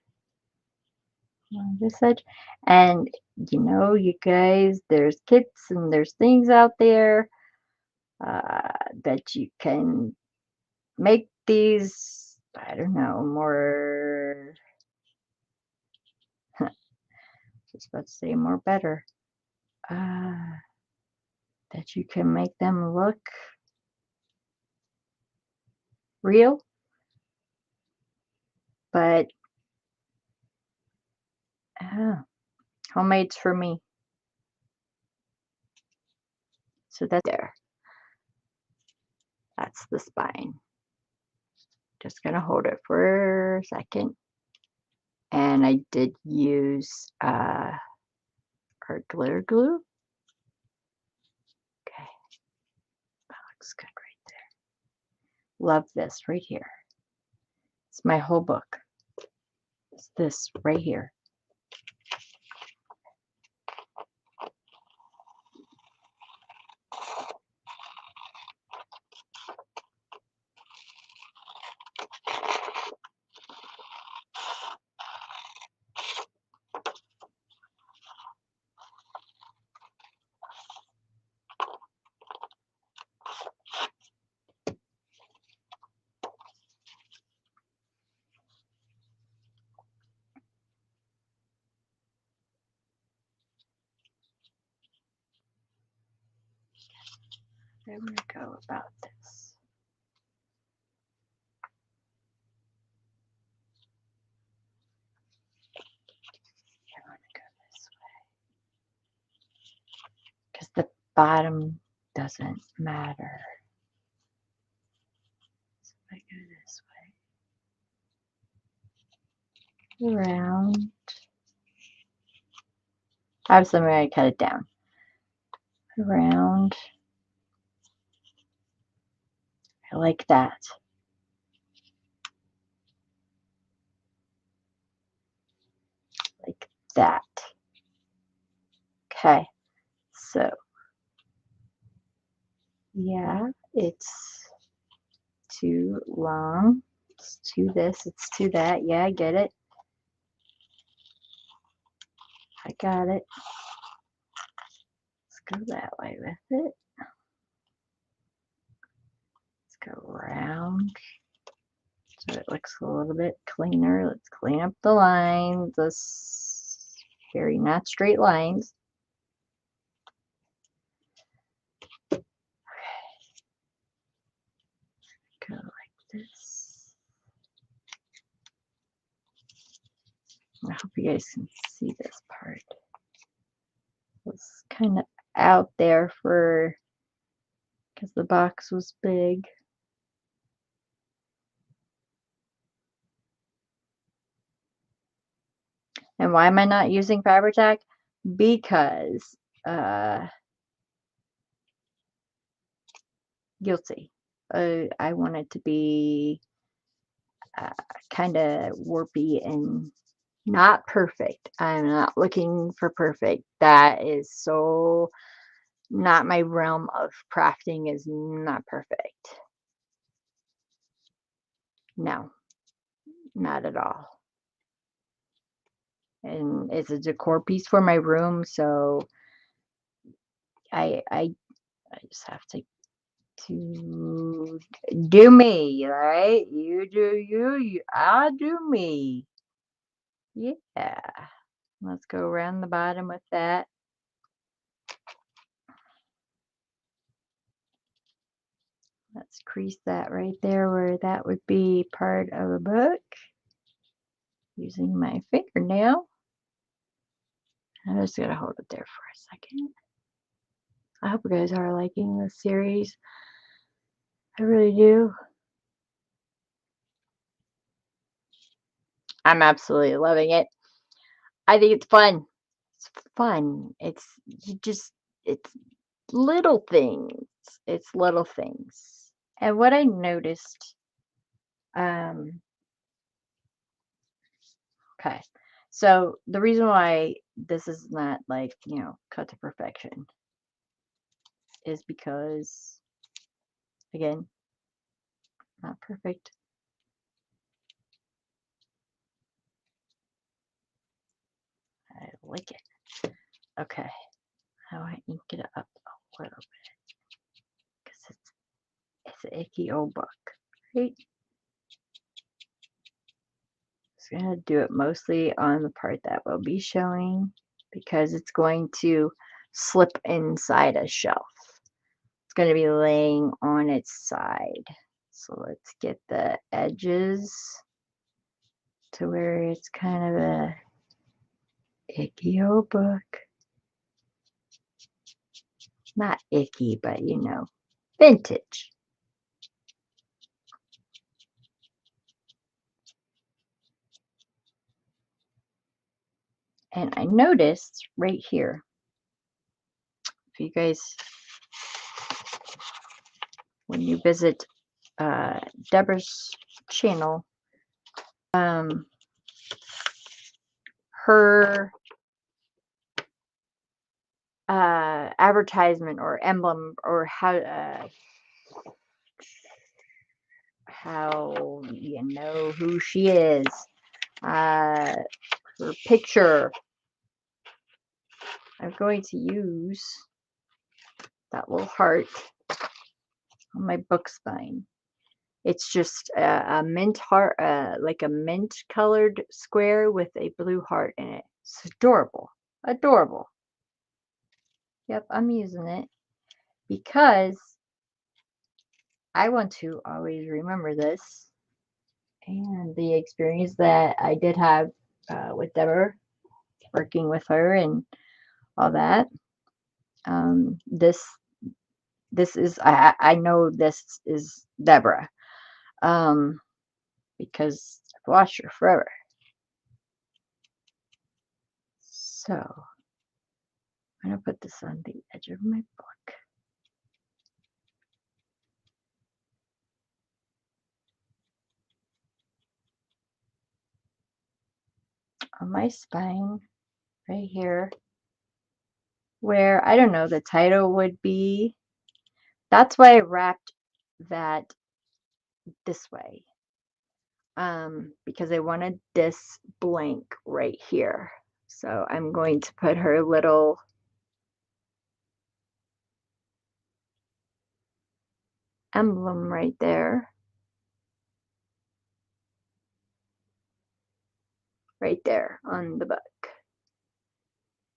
on this edge. And you know, you guys, there's kits and there's things out there that you can make these, I don't know, more, just about to say more better, that you can make them look real, but homemade's for me. So that's there. That's the spine. Just gonna hold it for a second. And I did use our glitter glue. Okay, that looks good right there. Love this right here. It's my whole book. It's this right here. There we go about this. I want to go this way because the bottom doesn't matter. So if I go this way, around. Obviously, I'm going to cut it down. Around. I like that. Like that. Okay, so yeah, it's too long. It's too this, it's too that. Yeah, I get it. I got it. Let's go that way with it. Let's go around so it looks a little bit cleaner. Let's clean up the lines. This very not straight lines. Go like this. I hope you guys can see this part. It's kind of out there for because the box was big. And why am I not using Fabri-Tac? Because guilty. I want it to be kind of warpy and not perfect. I'm not looking for perfect. That is so not my realm of crafting, is not perfect. No, not at all. And it's a decor piece for my room, so I just have to do me, right? You do you, I do me. Yeah. Let's go around the bottom with that. Let's crease that right there where that would be part of a book using my fingernail. I'm just gonna hold it there for a second. I hope you guys are liking this series. I really do. I'm absolutely loving it. I think it's fun. It's fun. It's little things. It's little things. And what I noticed, um, okay. So the reason why this is not like, cut to perfection is because, again, not perfect. I like it. Okay. How I ink it up a little bit because it's an icky old book, right? Just gonna do it mostly on the part that will be showing because it's going to slip inside a shelf. It's going to be laying on its side. So let's get the edges to where it's kind of a icky old book. Not icky, but vintage. And I noticed right here, if you guys, when you visit Deborah's channel, her advertisement or emblem or how you know who she is, her picture. I'm going to use that little heart on my book spine. It's just a mint heart, like a mint colored square with a blue heart in it. It's adorable. Adorable. Yep, I'm using it because I want to always remember this and the experience that I did have with Deborah, working with her and all that. This is I know this is Deborah, um, because I've watched her forever. So I'm gonna put this on the edge of my book. On my spine, right here, where I don't know the title would be. That's why I wrapped that this way. Because I wanted this blank right here. So I'm going to put her little emblem right there. Right there on the book.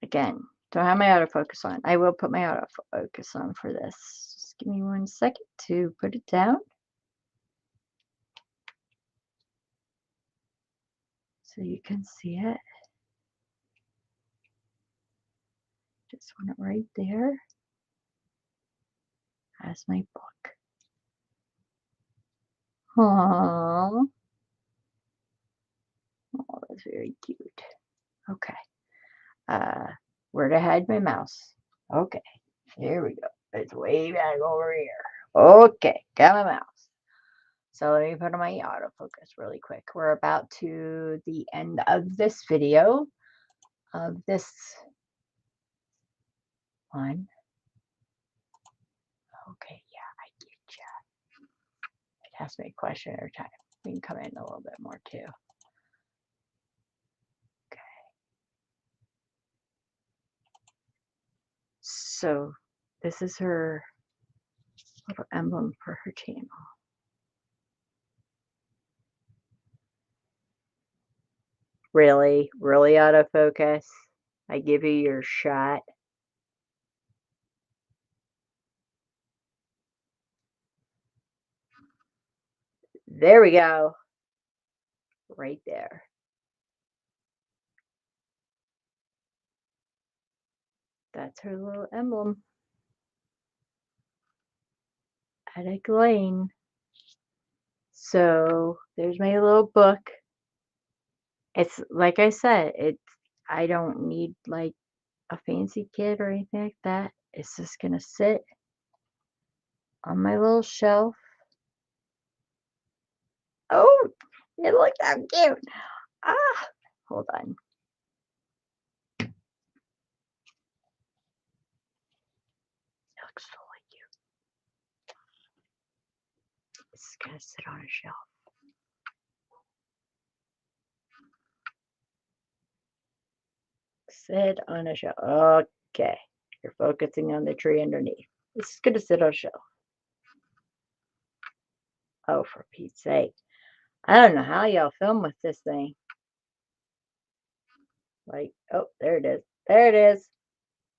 Again, don't have my autofocus on. I will put my autofocus on for this. Just give me 1 second to put it down. So you can see it. Just want it right there as my book. Aww. Oh, that's very cute. Okay. Where to hide my mouse? Okay. Here we go. It's way back over here. Okay, got my mouse. So let me put on my autofocus really quick. We're about to the end of this video of this one. Okay, yeah, I get you. It asks me a question every time. We can come in a little bit more too. Okay. So this is her little emblem for her channel. Really, really autofocus. I give you your shot. There we go. Right there. That's her little emblem. Attic Lane. So there's my little book. It's like I said, I don't need like a fancy kit or anything like that. It's just gonna sit on my little shelf. Oh, it looks so cute. Ah, hold on. It looks so cute. It's gonna sit on a shelf. Sit on a shelf. Okay. You're focusing on the tree underneath. It's gonna sit on a shelf. Oh, for Pete's sake. I don't know how y'all film with this thing. Like, oh, there it is. There it is.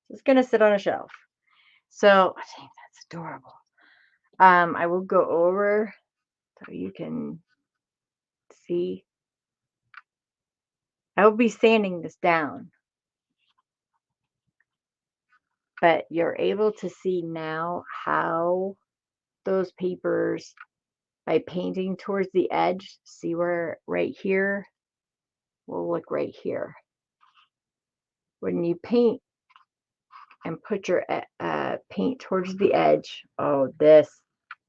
It's gonna sit on a shelf. So I think that's adorable. I will go over so you can see. I will be sanding this down, but you're able to see now how those papers, by painting towards the edge, see where right here will look right here. When you paint and put your paint towards the edge, oh, this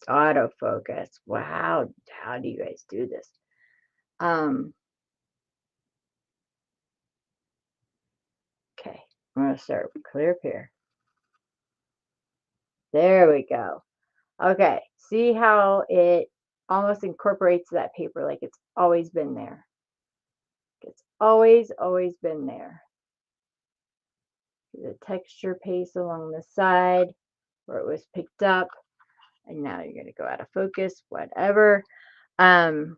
autofocus. Wow, how do you guys do this? Okay, I'm gonna start with clear up here. There we go. Okay, see how it almost incorporates that paper like it's always been there. It's always been there. The texture paste along the side where it was picked up. And now you're going to go out of focus, whatever. On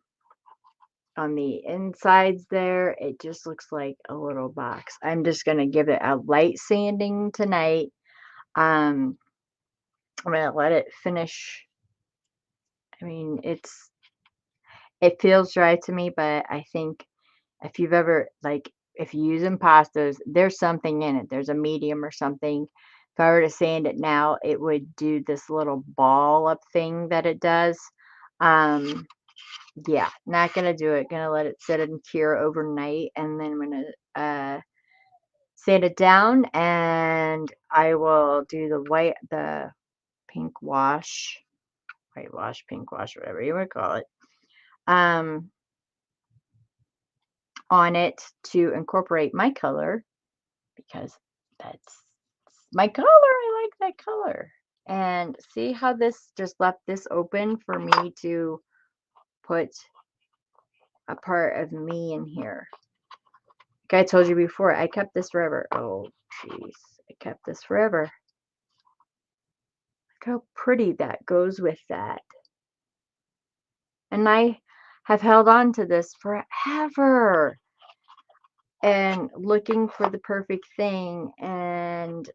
the insides there, it just looks like a little box. I'm just going to give it a light sanding tonight. I'm going to let it finish. I mean, it feels dry to me, but I think if you've ever, like, if you use impastos, there's something in it. There's a medium or something. If I were to sand it now, it would do this little ball up thing that it does. Yeah, not gonna do it. Gonna let it sit and cure overnight, and then I'm gonna sand it down, and I will do the pink wash, white wash, pink wash, whatever you would call it. Um, on it to incorporate my color because that's my color. I like that color. And see how this just left this open for me to put a part of me in here. Like I told you before, I kept this forever. Oh, jeez. I kept this forever. Look how pretty that goes with that. And I have held on to this forever. And looking for the perfect thing and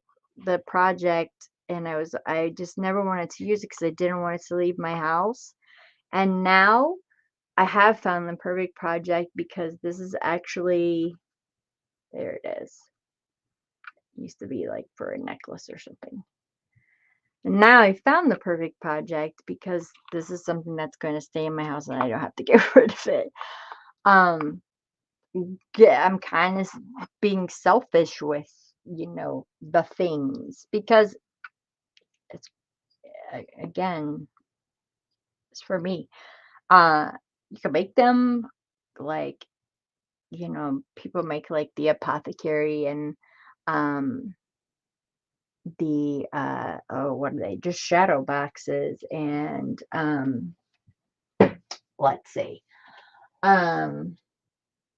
the project, and I just never wanted to use it because I didn't want it to leave my house. And now I have found the perfect project because this is actually, there it is. It used to be like for a necklace or something. And now I found the perfect project because this is something that's going to stay in my house and I don't have to get rid of it. Um, yeah, I'm kind of being selfish with, the things because it's again, it's for me. Uh, you can make them like, people make like the apothecary and um the oh, what are they? Just shadow boxes and let's see. Um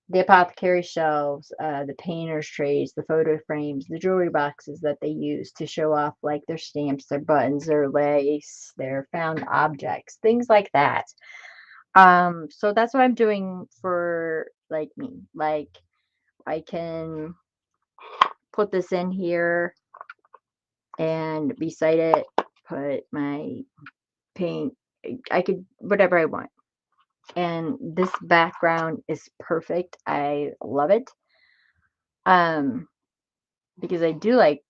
the apothecary shelves, the painter's trays, the photo frames, the jewelry boxes that they use to show off like their stamps, their buttons, their lace, their found objects, things like that. So that's what I'm doing for like me. Like I can put this in here and beside it put my paint. I could whatever I want. And this background is perfect. I love it. Um, because I do like,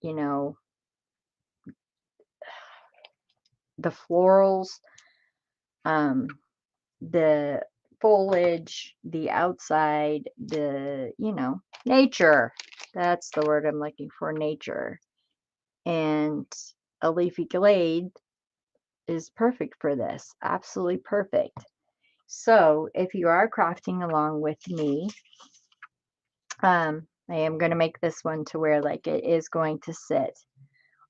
you know, the florals, um, the foliage, the outside, nature. That's the word I'm looking for, nature. And a leafy glade is perfect for this. Absolutely perfect. So if you are crafting along with me, I am going to make this one to where like it is going to sit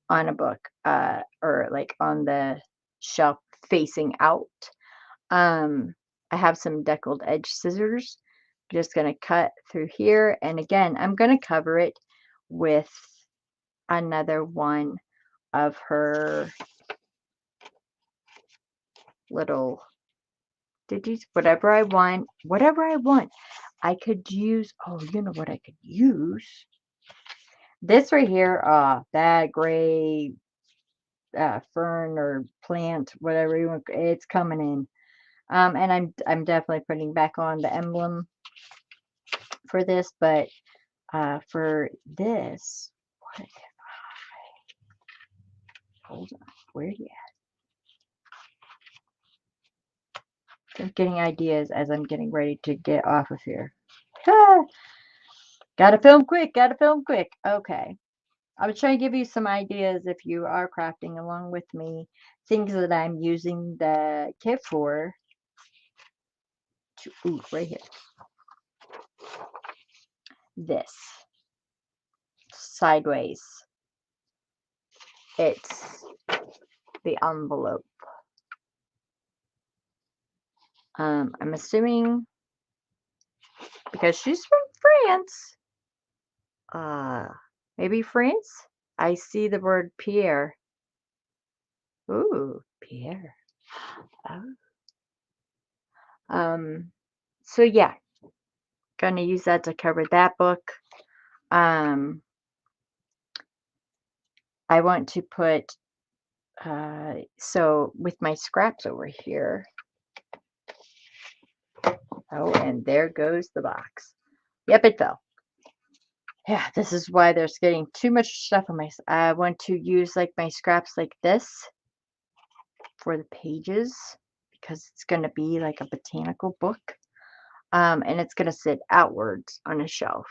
on a book, or like on the shelf facing out. Um, I have some deckled edge scissors. Just going to cut through here. And again, I'm going to cover it with another one of her little digits, whatever I want. I could use, oh, you know what I could use? This right here, that gray fern or plant, whatever you want, it's coming in. And I'm definitely putting back on the emblem for this, but for this, what? Hold on, where you at? I'm getting ideas as I'm getting ready to get off of here. Ah, gotta film quick, gotta film quick. Okay. I was trying to give you some ideas if you are crafting along with me, things that I'm using the kit for. Ooh, right here. This sideways. It's the envelope. I'm assuming because she's from France. Uh, maybe France. I see the word Pierre. Ooh, Pierre. Oh. Um, so yeah, gonna use that to cover that book. Um, I want to put so with my scraps over here. Oh, and there goes the box. Yep, it fell. Yeah, this is why there's getting too much stuff on my. I want to use like my scraps like this for the pages because it's going to be like a botanical book. And it's going to sit outwards on a shelf.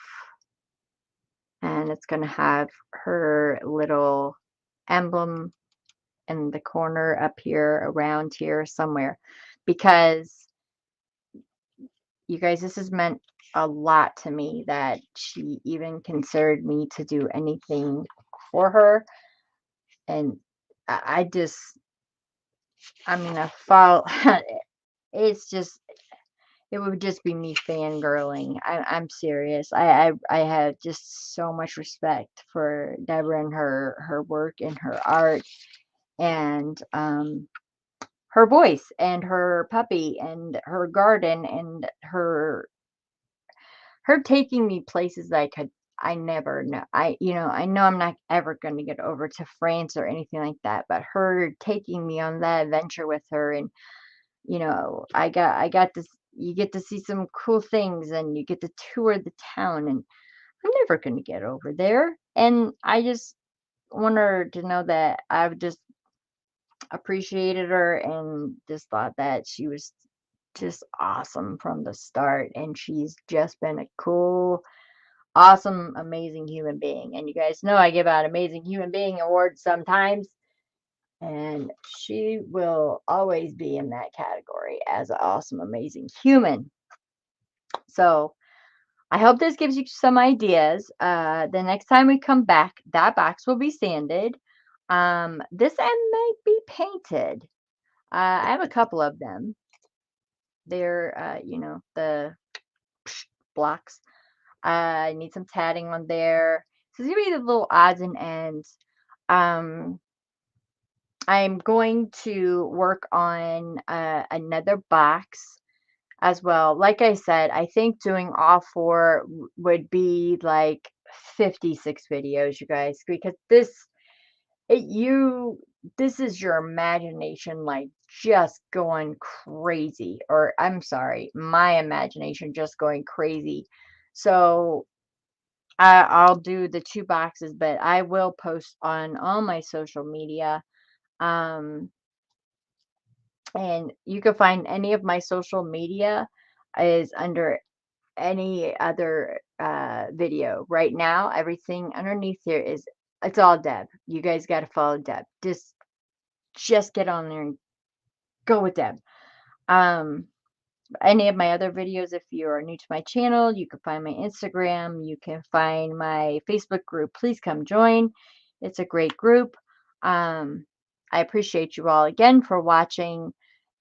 And it's going to have her little emblem in the corner up here, around here somewhere. Because you guys, this has meant a lot to me that she even considered me to do anything for her. And I just, I mean, I fall. It's just, it would just be me fangirling. I'm serious. I have just so much respect for Deborah and her work and her art and her voice and her puppy and her garden and her taking me places that I never know. I know I'm not ever going to get over to France or anything like that, but her taking me on that adventure with her, and I got this, you get to see some cool things and you get to tour the town, and I'm never going to get over there. And I just want her to know that I've just appreciated her and just thought that she was just awesome from the start, and she's just been a cool, awesome, amazing human being. And you guys know I give out amazing human being awards sometimes, and she will always be in that category as an awesome, amazing human. So I hope this gives you some ideas. The next time we come back, that box will be sanded. This end might be painted. I have a couple of them. They're, the blocks. I need some tatting on there. So it's gonna be the little odds and ends. Um, I'm going to work on another box as well. Like I said, I think doing all four would be like 56 videos, you guys, because you this is your imagination like just going crazy, or I'm sorry, my imagination just going crazy. So I'll do the two boxes, but I will post on all my social media. Um, and you can find any of my social media is under any other video. Right now, everything underneath here is it's all Deb. You guys got to follow Deb. Just get on there and go with Deb. Um, any of my other videos, if you are new to my channel, you can find my Instagram, you can find my Facebook group. Please come join. It's a great group. Um, I appreciate you all again for watching,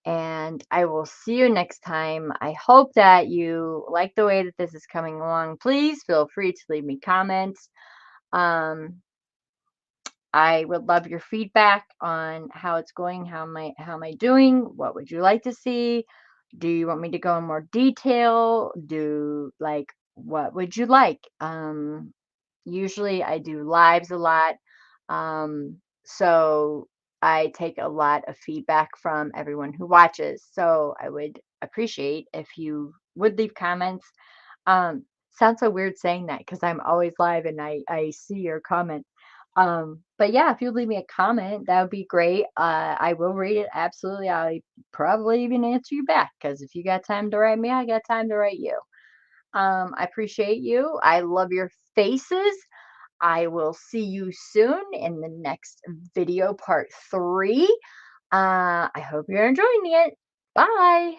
and I will see you next time. I hope that you like the way that this is coming along. Please feel free to leave me comments. Um, I would love your feedback on how it's going. How am I doing? What would you like to see? Do you want me to go in more detail? What would you like? Usually I do lives a lot. So I take a lot of feedback from everyone who watches. So I would appreciate if you would leave comments. Sounds so weird saying that because I'm always live and I see your comments. But yeah, if you leave me a comment, that would be great. I will read it absolutely. I'll probably even answer you back because if you got time to write me, I got time to write you. I appreciate you. I love your faces. I will see you soon in the next video, part 3. I hope you're enjoying it. Bye.